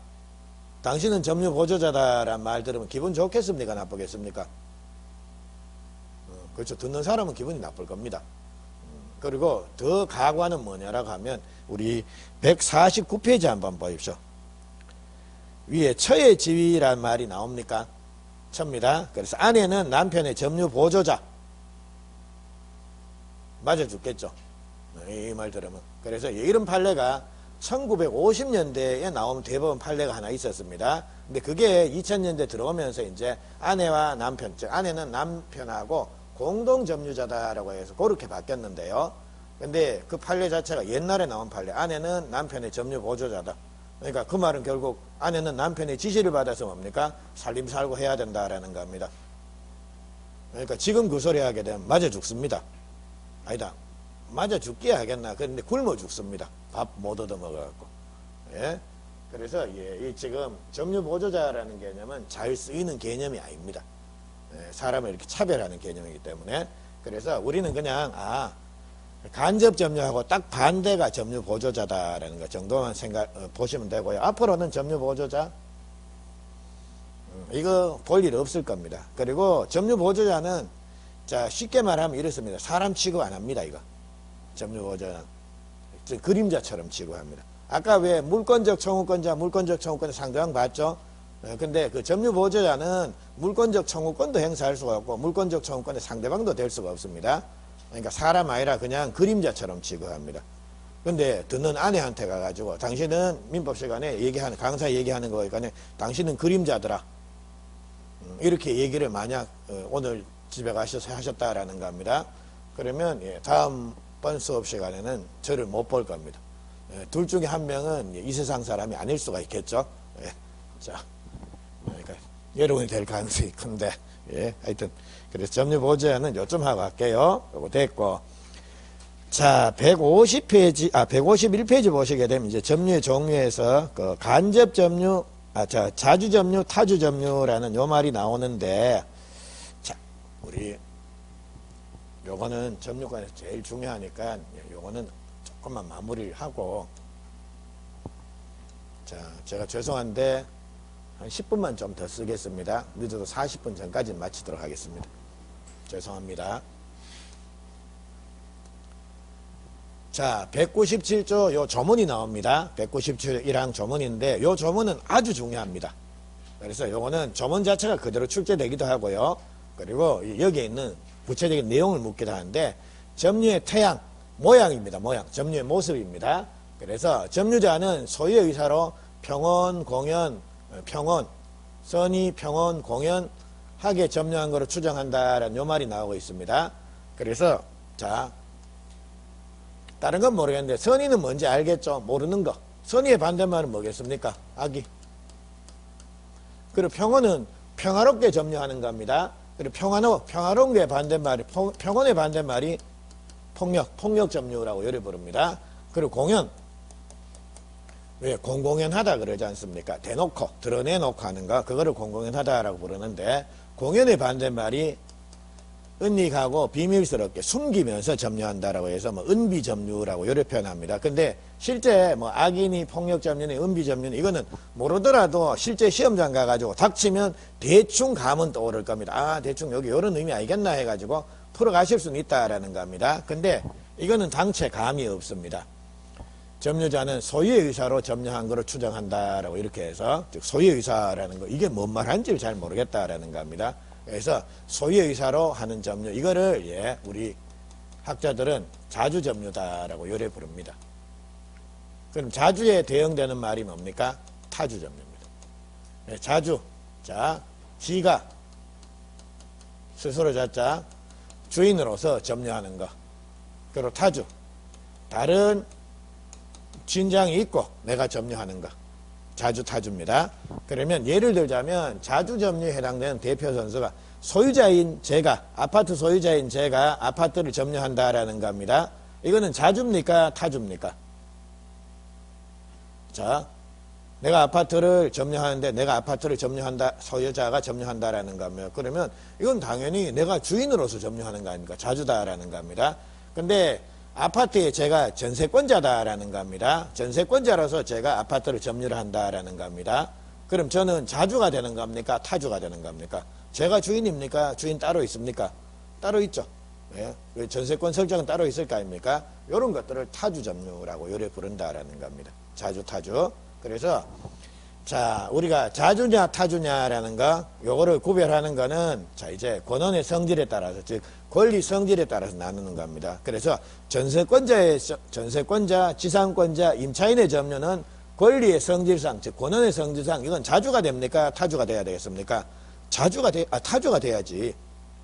당신은 점유보조자다라는 말 들으면 기분 좋겠습니까? 나쁘겠습니까? 그렇죠. 듣는 사람은 기분이 나쁠 겁니다. 그리고 더 가관은 뭐냐라고 하면 우리 149페이지 한번 보십시오. 위에 처의 지위란 말이 나옵니까? 처입니다. 그래서 아내는 남편의 점유보조자. 맞아 죽겠죠. 이 말 들으면. 그래서 이런 판례가 1950년대에 나온 대법원 판례가 하나 있었습니다. 근데 그게 2000년대 들어오면서 이제 아내와 남편, 즉 아내는 남편하고 공동 점유자다라고 해서 그렇게 바뀌었는데요. 근데 그 판례 자체가 옛날에 나온 판례. 아내는 남편의 점유 보조자다. 그러니까 그 말은 결국 아내는 남편의 지시를 받아서 뭡니까? 살림 살고 해야 된다라는 겁니다. 그러니까 지금 그 소리 하게 되면 맞아 죽습니다. 아니다. 맞아 죽기야 하겠나. 그런데 굶어 죽습니다. 밥 못 얻어 먹어갖고. 예? 그래서 이 지금 점유보조자라는 개념은 잘 쓰이는 개념이 아닙니다. 예, 사람을 이렇게 차별하는 개념이기 때문에. 그래서 우리는 그냥 간접 점유하고 딱 반대가 점유보조자다라는 것 정도만 보시면 되고요. 앞으로는 점유보조자 이거 볼 일 없을 겁니다. 그리고 점유보조자는 자 쉽게 말하면 이렇습니다. 사람 취급 안 합니다. 이거 점유보조자는 그림자처럼 취급합니다. 아까 왜 물권적 청구권자 상대방 봤죠? 근데 그 점유보조자는 물권적 청구권도 행사할 수가 없고 물권적 청구권의 상대방도 될 수가 없습니다. 그러니까 사람 아니라 그냥 그림자처럼 취급합니다. 근데 듣는 아내한테 가가지고 당신은 민법 시간에 강사 얘기하는 거니까 당신은 그림자더라. 이렇게 얘기를 만약 오늘 집에 가셔서 하셨다라는 겁니다. 그러면 다음번 수업 시간에는 저를 못 볼 겁니다. 둘 중에 한 명은 이 세상 사람이 아닐 수가 있겠죠. 자, 그러니까 여러분이 될 가능성이 큰데, 하여튼 그래서 점유보조자는 요점 하고 할게요. 요거 됐고, 자 151페이지 보시게 되면 이제 점유의 종류에서 그 간접 점유, 자주 점유, 타주 점유라는 요 말이 나오는데, 자 우리 요거는 점유관에서 제일 중요하니까 요거는 조금만 마무리를 하고, 자 제가 죄송한데 한 10분만 좀 더 쓰겠습니다. 늦어도 40분 전까지 마치도록 하겠습니다. 죄송합니다. 자 197조 요 조문이 나옵니다. 197조 1항 조문인데 요 조문은 아주 중요합니다. 그래서 요거는 조문 자체가 그대로 출제되기도 하고요. 그리고 여기에 있는 구체적인 내용을 묻기도 하는데, 점유의 태양, 모양입니다. 모양, 점유의 모습입니다. 그래서 점유자는 소유의 의사로 평온, 공연, 선의, 평온, 공연하게 점유한 것으로 추정한다라는 요 말이 나오고 있습니다. 그래서 자 다른 건 모르겠는데 선의는 뭔지 알겠죠? 모르는 거. 선의의 반대말은 뭐겠습니까? 악의. 그리고 평온은 평화롭게 점유하는 겁니다. 그리고 평화로운 게 반대말이, 평온의 반대말이 폭력 점유라고 요래 부릅니다. 그리고 공연. 왜 공공연하다 그러지 않습니까? 대놓고 드러내놓고 하는 거, 그거를 공공연하다라고 부르는데, 공연의 반대말이 은닉하고 비밀스럽게 숨기면서 점유한다라고 해서 은비 점유라고 요래 표현합니다. 근데 실제 악인이 폭력 점유니 은비 점유니 이거는 모르더라도 실제 시험장 가가지고 닥치면 대충 감은 떠오를 겁니다. 대충 여기 이런 의미 알겠나 해가지고 풀어가실 수는 있다라는 겁니다. 근데 이거는 당체 감이 없습니다. 점유자는 소유의 의사로 점유한 것을 추정한다라고 이렇게 해서, 즉 소유의 의사라는 거, 이게 뭔 말인지를 잘 모르겠다라는 겁니다. 그래서 소유의 의사로 하는 점유, 이거를 우리 학자들은 자주 점유다라고 요래 부릅니다. 그럼 자주에 대응되는 말이 뭡니까? 타주 점유입니다. 자주, 자 지가 스스로 자자 주인으로서 점유하는 거. 그리고 타주, 다른 진장이 있고 내가 점유하는 거. 자주 타주입니다. 그러면 예를 들자면 자주 점유에 해당되는 대표 선수가 소유자인 제가, 아파트 소유자인 제가 아파트를 점유한다라는 겁니다. 이거는 자주입니까? 타주입니까? 자, 내가 아파트를 점유하는데 내가 아파트를 점유한다, 소유자가 점유한다라는 겁니다. 그러면 이건 당연히 내가 주인으로서 점유하는 거 아닙니까? 자주다라는 겁니다. 근데 아파트에 제가 전세권자다라는 겁니다. 전세권자로서 제가 아파트를 점유를 한다라는 겁니다. 그럼 저는 자주가 되는 겁니까? 타주가 되는 겁니까? 제가 주인입니까? 주인 따로 있습니까? 따로 있죠. 전세권 설정은 따로 있을 거 아닙니까? 이런 것들을 타주 점유라고 요래 부른다라는 겁니다. 자주, 타주. 그래서 자 우리가 자주냐 타주냐라는 거, 요거를 구별하는 거는 자 이제 권원의 성질에 따라서, 즉 권리 성질에 따라서 나누는 겁니다. 그래서 전세권자, 지상권자, 임차인의 점유는 권리의 성질상, 즉 권원의 성질상 이건 자주가 됩니까? 타주가 돼야 되겠습니까? 타주가 돼야지.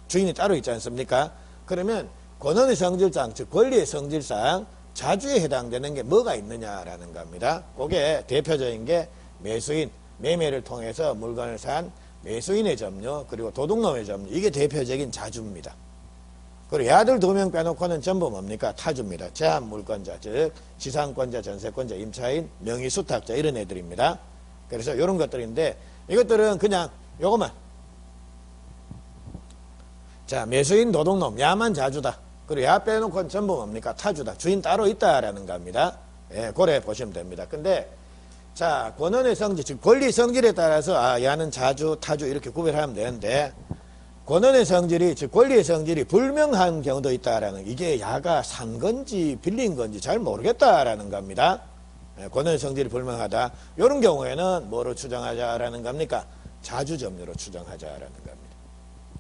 주인이 따로 있지 않습니까? 그러면 권원의 성질상, 즉 권리의 성질상 자주에 해당되는 게 뭐가 있느냐라는 겁니다. 그게 대표적인 게 매수인, 매매를 통해서 물건을 산 매수인의 점유, 그리고 도둑놈의 점유, 이게 대표적인 자주입니다. 그리고 얘들 2명 빼놓고는 전부 뭡니까? 타주입니다. 제한물권자, 즉 지상권자, 전세권자, 임차인, 명의수탁자 이런 애들입니다. 그래서 이런 것들인데 이것들은 그냥 요것만, 자 매수인, 도둑놈, 야만 자주다. 그리고 야 빼놓고는 전부 뭡니까? 타주다. 주인 따로 있다라는 겁니다. 예, 고래 보시면 됩니다. 근데 자 권한의 성질, 즉 권리 성질에 따라서 야는 자주, 타주 이렇게 구별하면 되는데 권한의 성질이, 즉 권리의 성질이 불명한 경우도 있다라는, 이게 야가 산 건지 빌린 건지 잘 모르겠다라는 겁니다. 예, 권한의 성질이 불명하다. 이런 경우에는 뭐로 추정하자라는 겁니까? 자주점유로 추정하자라는 겁니다.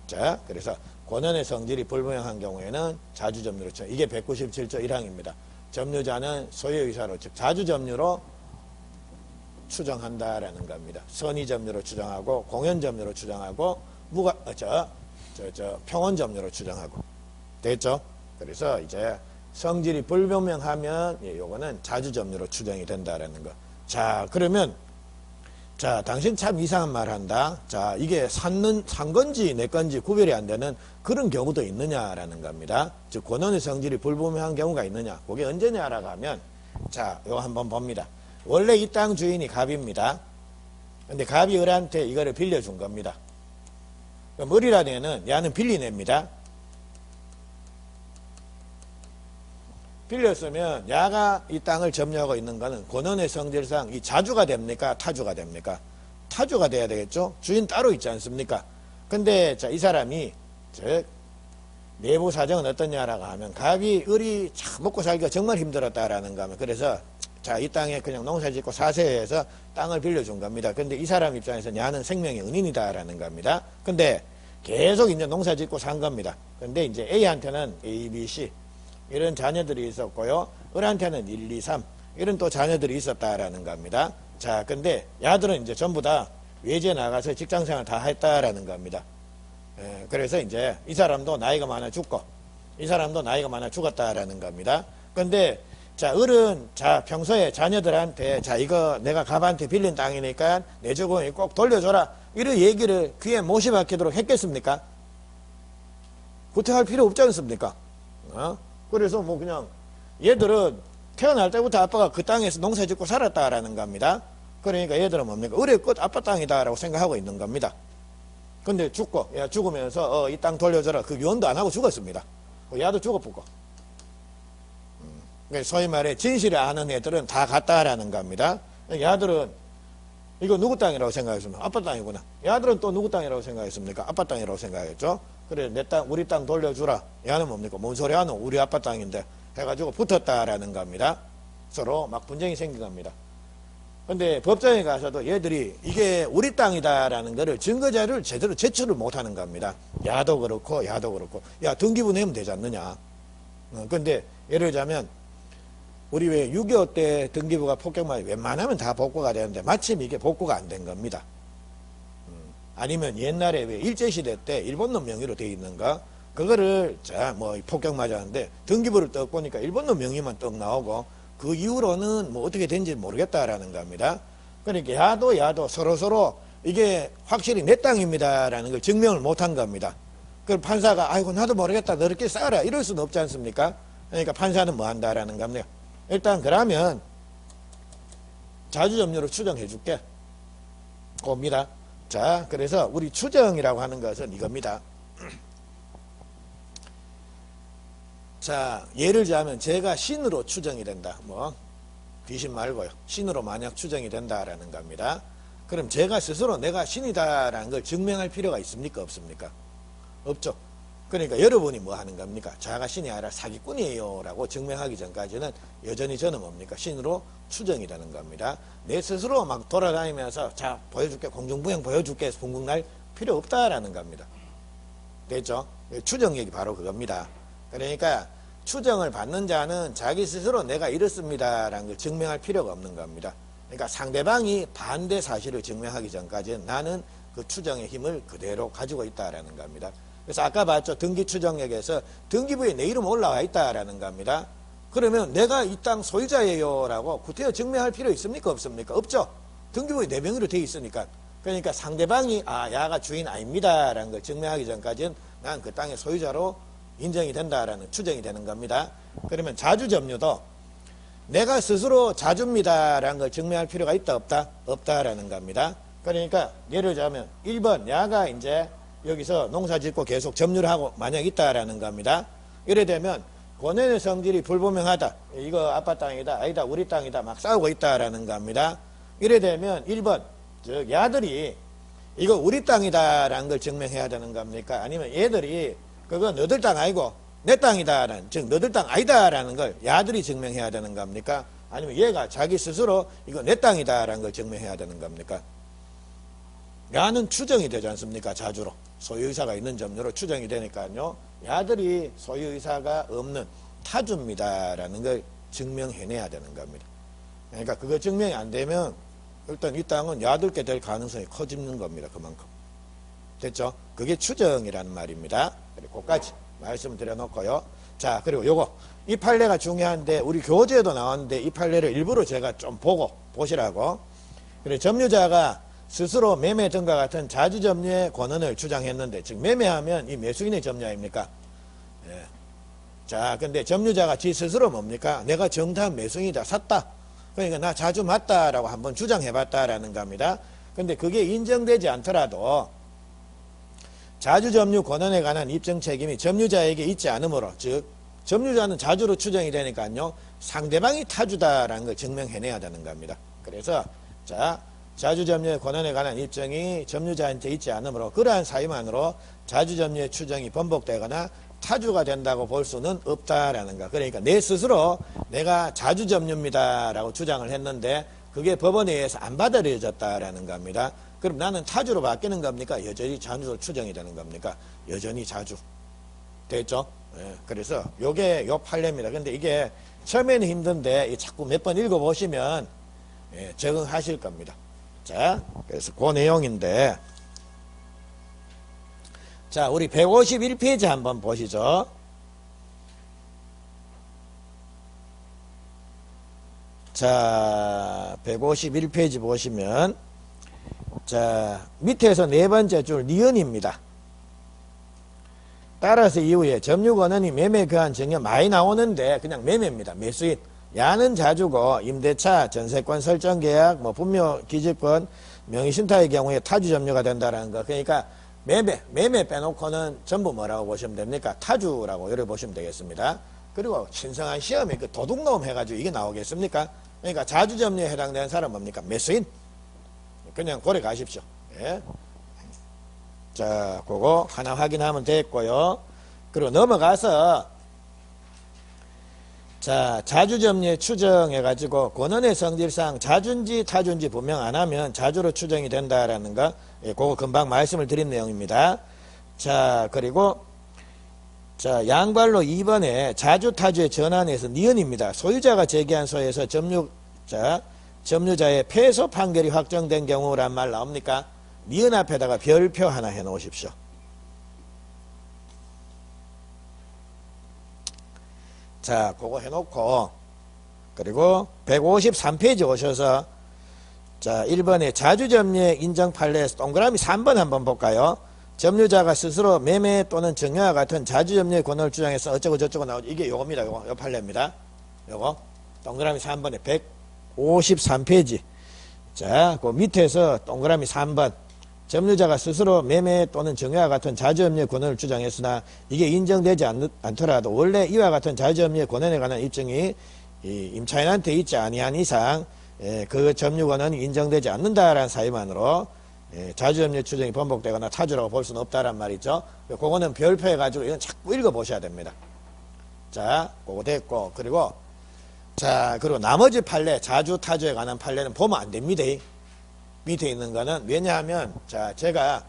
자, 그래서 권한의 성질이 불명한 경우에는 자주점유로 추정. 이게 197조 1항입니다. 점유자는 소유의사로, 즉 자주점유로 추정한다라는 겁니다. 선의점유로 추정하고 공연점유로 추정하고 평온점유로 추정하고 됐죠? 그래서 이제 성질이 불분명하면 요거는 자주점유로 추정이 된다라는 거. 자, 그러면 자, 당신 참 이상한 말 한다. 자, 이게 산 건지 내 건지 구별이 안 되는 그런 경우도 있느냐라는 겁니다. 즉 권한의 성질이 불분명한 경우가 있느냐. 그게 언제냐라고 하면 자, 요거 한번 봅니다. 원래 이 땅 주인이 갑입니다. 근데 갑이 을한테 이거를 빌려준 겁니다. 그럼 을이라는 애는 야는 빌린 애입니다. 빌렸으면 야가 이 땅을 점유하고 있는 것은 권한의 성질상 이 자주가 됩니까? 타주가 됩니까? 타주가 돼야 되겠죠? 주인 따로 있지 않습니까? 근데 자, 이 사람이 즉 내부 사정은 어떠냐라고 하면 갑이 을이 참 먹고 살기가 정말 힘들었다라는 거 하면 그래서 자, 이 땅에 그냥 농사 짓고 사세해서 땅을 빌려준 겁니다. 근데 이 사람 입장에서는 야는 생명의 은인이다라는 겁니다. 근데 계속 이제 농사 짓고 산 겁니다. 근데 이제 A한테는 A, B, C 이런 자녀들이 있었고요. 을한테는 1, 2, 3 이런 또 자녀들이 있었다라는 겁니다. 자, 근데 야들은 이제 전부 다 외지에 나가서 직장생활 다 했다라는 겁니다. 그래서 이제 이 사람도 나이가 많아 죽고 이 사람도 나이가 많아 죽었다라는 겁니다. 근데 자, 을은 자, 평소에 자녀들한테 자, 이거 내가 갑한테 빌린 땅이니까 내 주거니 꼭 돌려줘라. 이런 얘기를 귀에 못이 박히도록 했겠습니까? 구태할 필요 없지 않습니까? 그래서 뭐 그냥 얘들은 태어날 때부터 아빠가 그 땅에서 농사 짓고 살았다라는 겁니다. 그러니까 얘들은 뭡니까? 을의 끝 아빠 땅이다라고 생각하고 있는 겁니다. 근데 죽고, 야, 죽으면서 이 땅 돌려줘라. 그 유언도 안 하고 죽었습니다. 야도 죽어붙고. 소위 말해 진실을 아는 애들은 다 같다라는 겁니다. 야들은 이거 누구 땅이라고 생각했습니까? 아빠 땅이구나. 야들은 또 누구 땅이라고 생각했습니까? 아빠 땅이라고 생각했죠. 그래 내 땅 우리 땅 돌려주라. 야는 뭡니까? 뭔 소리 하노? 우리 아빠 땅인데 해가지고 붙었다라는 겁니다. 서로 막 분쟁이 생긴 겁니다. 근데 법정에 가서도 얘들이 이게 우리 땅이다라는 거를 증거자료를 제대로 제출을 못하는 겁니다. 야도 그렇고 야 등기부 내면 되지 않느냐. 근데 예를 들자면 우리 왜 6.25 때 등기부가 폭격만 웬만하면 다 복구가 되는데 마침 이게 복구가 안 된 겁니다. 아니면 옛날에 왜 일제시대 때 일본놈 명의로 되어 있는 거 그거를 자 뭐 폭격 맞았는데 등기부를 떡 보니까 일본놈 명의만 떡 나오고 그 이후로는 뭐 어떻게 된지 모르겠다라는 겁니다. 그러니까 야도 서로 이게 확실히 내 땅입니다라는 걸 증명을 못한 겁니다. 그 판사가 아이고 나도 모르겠다 너렇게 싸라 이럴 수는 없지 않습니까? 그러니까 판사는 뭐 한다라는 겁니다. 일단 그러면 자주점유로 추정해 줄게. 봅니다. 자, 그래서 우리 추정이라고 하는 것은 이겁니다. 자, 예를 들자면 제가 신으로 추정이 된다. 뭐 귀신 말고요. 신으로 만약 추정이 된다라는 겁니다. 그럼 제가 스스로 내가 신이다라는 걸 증명할 필요가 있습니까? 없습니까? 없죠. 그러니까 여러분이 뭐 하는 겁니까? 자가 신이 아니라 사기꾼이에요 라고 증명하기 전까지는 여전히 저는 뭡니까? 신으로 추정이 되는 겁니다. 내 스스로 막 돌아다니면서 자 보여줄게 공중부양 보여줄게 해서 붕붕 날 필요 없다라는 겁니다. 됐죠? 추정력이 바로 그겁니다. 그러니까 추정을 받는 자는 자기 스스로 내가 이렇습니다 라는 걸 증명할 필요가 없는 겁니다. 그러니까 상대방이 반대 사실을 증명하기 전까지는 나는 그 추정의 힘을 그대로 가지고 있다라는 겁니다. 그래서 아까 봤죠. 등기추정력에서 등기부에 내 이름 올라와 있다라는 겁니다. 그러면 내가 이 땅 소유자예요 라고 구태여 증명할 필요 있습니까? 없습니까? 없죠. 등기부에 내 명의로 되어 있으니까. 그러니까 상대방이 야가 주인 아닙니다 라는 걸 증명하기 전까지는 난 그 땅의 소유자로 인정이 된다라는 추정이 되는 겁니다. 그러면 자주점유도 내가 스스로 자주입니다라는 걸 증명할 필요가 있다 없다? 없다라는 겁니다. 그러니까 예를 들자면 1번 야가 이제 여기서 농사 짓고 계속 점유를 하고 만약 있다라는 겁니다. 이래 되면 권한의 성질이 불분명하다. 이거 아빠 땅이다. 아니다. 우리 땅이다. 막 싸우고 있다라는 겁니다. 이래 되면 1번 즉 야들이 이거 우리 땅이다라는 걸 증명해야 되는 겁니까? 아니면 얘들이 그거 너들 땅 아니고 내 땅이다라는, 즉 너들 땅 아니다라는 걸 야들이 증명해야 되는 겁니까? 아니면 얘가 자기 스스로 이거 내 땅이다라는 걸 증명해야 되는 겁니까? 야는 추정이 되지 않습니까? 자주로 소유의사가 있는 점유로 추정이 되니까요. 야들이 소유의사가 없는 타주입니다라는 걸 증명해내야 되는 겁니다. 그러니까 그거 증명이 안 되면 일단 이 땅은 야들게 될 가능성이 커지는 겁니다. 그만큼. 됐죠? 그게 추정이라는 말입니다. 그리고 그까지 말씀드려 놓고요. 자, 그리고 요거 이 판례가 중요한데 우리 교재에도 나왔는데 이 판례를 일부러 제가 좀 보시라고. 그래 점유자가 스스로 매매 등과 같은 자주점유의 권한을 주장했는데, 즉 매매하면 이 매수인의 점유 아닙니까? 예. 자, 근데 점유자가 지 스스로 뭡니까? 내가 정당한 매수인이다. 샀다. 그러니까 나 자주 맞다라고 한번 주장해봤다라는 겁니다. 근데 그게 인정되지 않더라도 자주점유 권한에 관한 입증 책임이 점유자에게 있지 않으므로, 즉 점유자는 자주로 추정이 되니까요 상대방이 타주다라는 걸 증명해내야 되는 겁니다. 그래서 자, 자주점유의 권한에 관한 입증이 점유자한테 있지 않으므로 그러한 사유만으로 자주점유의 추정이 번복되거나 타주가 된다고 볼 수는 없다라는 거. 그러니까 내 스스로 내가 자주점유입니다 라고 주장을 했는데 그게 법원에 의해서 안 받아들여졌다라는 겁니다. 그럼 나는 타주로 바뀌는 겁니까? 여전히 자주로 추정이 되는 겁니까? 여전히 자주. 됐죠? 예, 그래서 요게 요 판례입니다. 근데 이게 처음에는 힘든데 자꾸 몇 번 읽어보시면 적응하실 겁니다. 자, 그래서 그 내용인데, 자, 우리 151페이지 한번 보시죠. 자, 151페이지 보시면, 자, 밑에서 네 번째 줄 니은입니다. 따라서 이후에 점유권한이 매매 교환 증여 많이 나오는데 그냥 매매입니다. 매수인. 야는 자주고 임대차, 전세권 설정 계약, 뭐 분묘 기지권, 명의신탁의 경우에 타주 점유가 된다는 거. 그러니까 매매 빼놓고는 전부 뭐라고 보시면 됩니까? 타주라고 이렇게 보시면 되겠습니다. 그리고 신성한 시험에 그 도둑놈 해가지고 이게 나오겠습니까? 그러니까 자주 점유에 해당되는 사람 뭡니까? 매수인. 그냥 고래 가십시오. 예. 자, 그거 하나 확인하면 됐고요. 그리고 넘어가서 자, 자주점유에 추정해가지고 권한의 성질상 자주인지 타주인지 분명 안 하면 자주로 추정이 된다라는 거, 그거 금방 말씀을 드린 내용입니다. 자, 그리고 자, 양발로 2번에 자주 타주의 전환에서 니은입니다. 소유자가 제기한 소에서 점유자의 패소 판결이 확정된 경우란 말 나옵니까? 니은 앞에다가 별표 하나 해 놓으십시오. 자, 그거 해놓고, 그리고 153페이지 오셔서, 자, 1번에 자주점유의 인정 판례에서 동그라미 3번 한번 볼까요? 점유자가 스스로 매매 또는 증여와 같은 자주점유의 권한을 주장해서 어쩌고 저쩌고 나오죠. 이게 요겁니다. 요거 판례입니다. 요거. 동그라미 3번에 153페이지. 자, 그 밑에서 동그라미 3번. 점유자가 스스로 매매 또는 증여와 같은 자주점유의 권한을 주장했으나 이게 인정되지 않더라도 원래 이와 같은 자주점유의 권한에 관한 입증이 임차인한테 있지 아니한 이상 그 점유 권한이 인정되지 않는다라는 사유만으로 자주점유 추정이 번복되거나 타주라고 볼 수는 없다란 말이죠. 그거는 별표해가지고 이건 자꾸 읽어보셔야 됩니다. 자, 그거 됐고, 그리고 자, 그리고 나머지 판례, 자주 타주에 관한 판례는 보면 안 됩니다. 밑에 있는 거는. 왜냐하면 자, 제가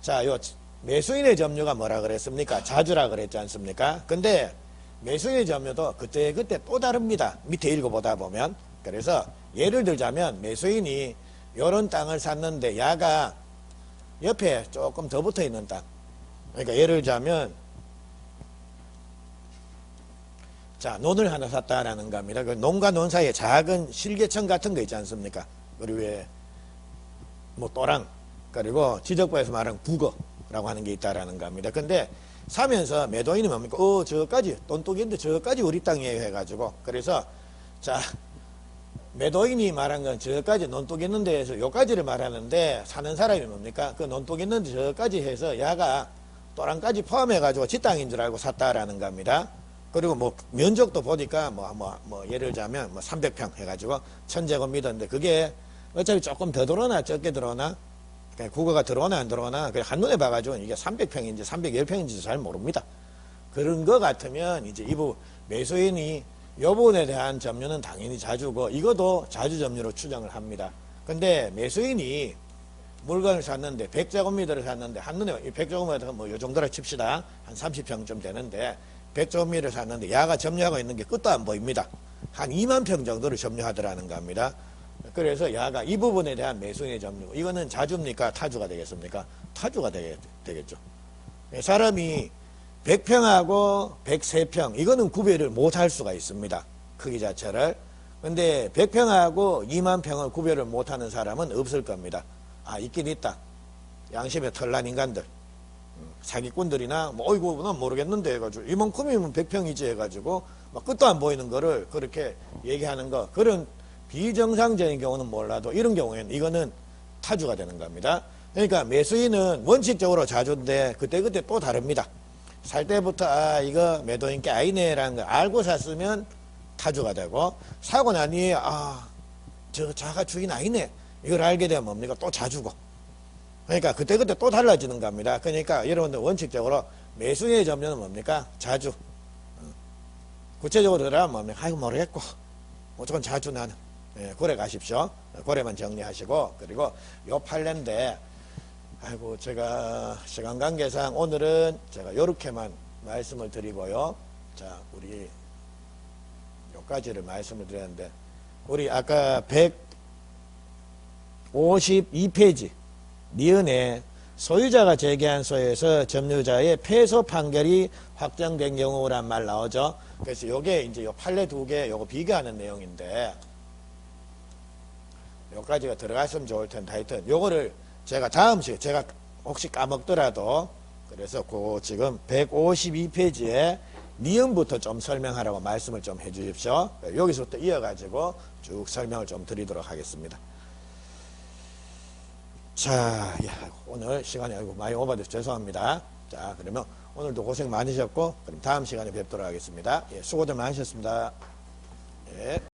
자, 요 매수인의 점유가 뭐라 그랬습니까? 자주라 그랬지 않습니까? 근데 매수인의 점유도 그때 또 다릅니다. 밑에 읽어보다 보면. 그래서 예를 들자면 매수인이 요런 땅을 샀는데 야가 옆에 조금 더 붙어 있는 땅. 그러니까 예를 들자면 자, 논을 하나 샀다라는 겁니다. 그 논과 논 사이에 작은 실개천 같은 거 있지 않습니까? 우리 왜 뭐 또랑, 그리고 지적부에서 말하는 국어라고 하는 게 있다라는 겁니다. 근데 사면서 매도인이 뭡니까? 저까지 돈독인데 저까지 우리 땅이에요 해가지고, 그래서 자, 매도인이 말한 건 저까지 논독 있는 데에서 요까지를 말하는데, 사는 사람이 뭡니까? 그 논독 있는 데 저까지 해서 야가 또랑까지 포함해가지고 지 땅인 줄 알고 샀다라는 겁니다. 그리고 뭐 면적도 보니까 예를 들자면 300평 해가지고 1000제곱미터인데, 그게 어차피 조금 더 들어오나 적게 들어오나, 국어가 들어오나 안 들어오나 그냥 한눈에 봐가지고 이게 300평인지 310평인지 잘 모릅니다. 그런 거 같으면 이제 이부 매수인이 요 부분에 대한 점유는 당연히 자주고, 이것도 자주 점유로 추정을 합니다. 근데 매수인이 물건을 샀는데 100제곱미터를 샀는데 한눈에 100제곱미터가 뭐 요 정도라 칩시다. 한 30평 되는데 100제곱미터를 샀는데 야가 점유하고 있는 게 끝도 안 보입니다. 한 2만 평 정도를 점유하더라는 겁니다. 그래서 야가 이 부분에 대한 매수인의 점유, 이거는 자주입니까? 타주가 되겠습니까? 타주가 되겠죠. 사람이 100평하고 103평, 이거는 구별을 못 할 수가 있습니다. 크기 자체를. 근데 100평하고 2만 평을 구별을 못하는 사람은 없을 겁니다. 있긴 있다. 양심에 털난 인간들, 사기꾼들이나 어이구 난 모르겠는데 해가지고 이만큼이면 100평이지 해가지고 막 끝도 안 보이는 거를 그렇게 얘기하는 거, 그런 비정상적인 경우는 몰라도 이런 경우에는 이거는 타주가 되는 겁니다. 그러니까 매수인은 원칙적으로 자주인데 그때그때 또 다릅니다. 살 때부터 이거 매도인 게 아니네라는 걸 알고 샀으면 타주가 되고, 사고 난 뒤에 저 자가 주인 아니네 이걸 알게 되면 뭡니까? 또 자주고. 그러니까 그때그때 또 달라지는 겁니다. 그러니까 여러분들 원칙적으로 매수인의 점유는 뭡니까? 자주. 구체적으로 들어가면 뭡니까? 아이고 모르겠고 무조건 자주 나는. 고래 가십시오. 고래만 정리하시고, 그리고 요 판례인데 아이고 제가 시간 관계상 오늘은 제가 요렇게만 말씀을 드리고요. 자, 우리 요까지를 말씀을 드렸는데, 우리 아까 152페이지 니은에 소유자가 제기한 소유에서 점유자의 패소 판결이 확정된 경우란 말 나오죠. 그래서 요게 이제 요 판례 두 개 요거 비교하는 내용인데, 요까지가 들어갔으면 좋을 텐데, 하여튼 요거를 제가 다음 시간에 제가 혹시 까먹더라도, 그래서 지금 152페이지에 니은부터 좀 설명하라고 말씀을 좀 해주십시오. 여기서부터 이어가지고 쭉 설명을 좀 드리도록 하겠습니다. 자, 오늘 시간이 많이 오버돼서 죄송합니다. 자, 그러면 오늘도 고생 많으셨고, 그럼 다음 시간에 뵙도록 하겠습니다. 수고들 많으셨습니다. 예.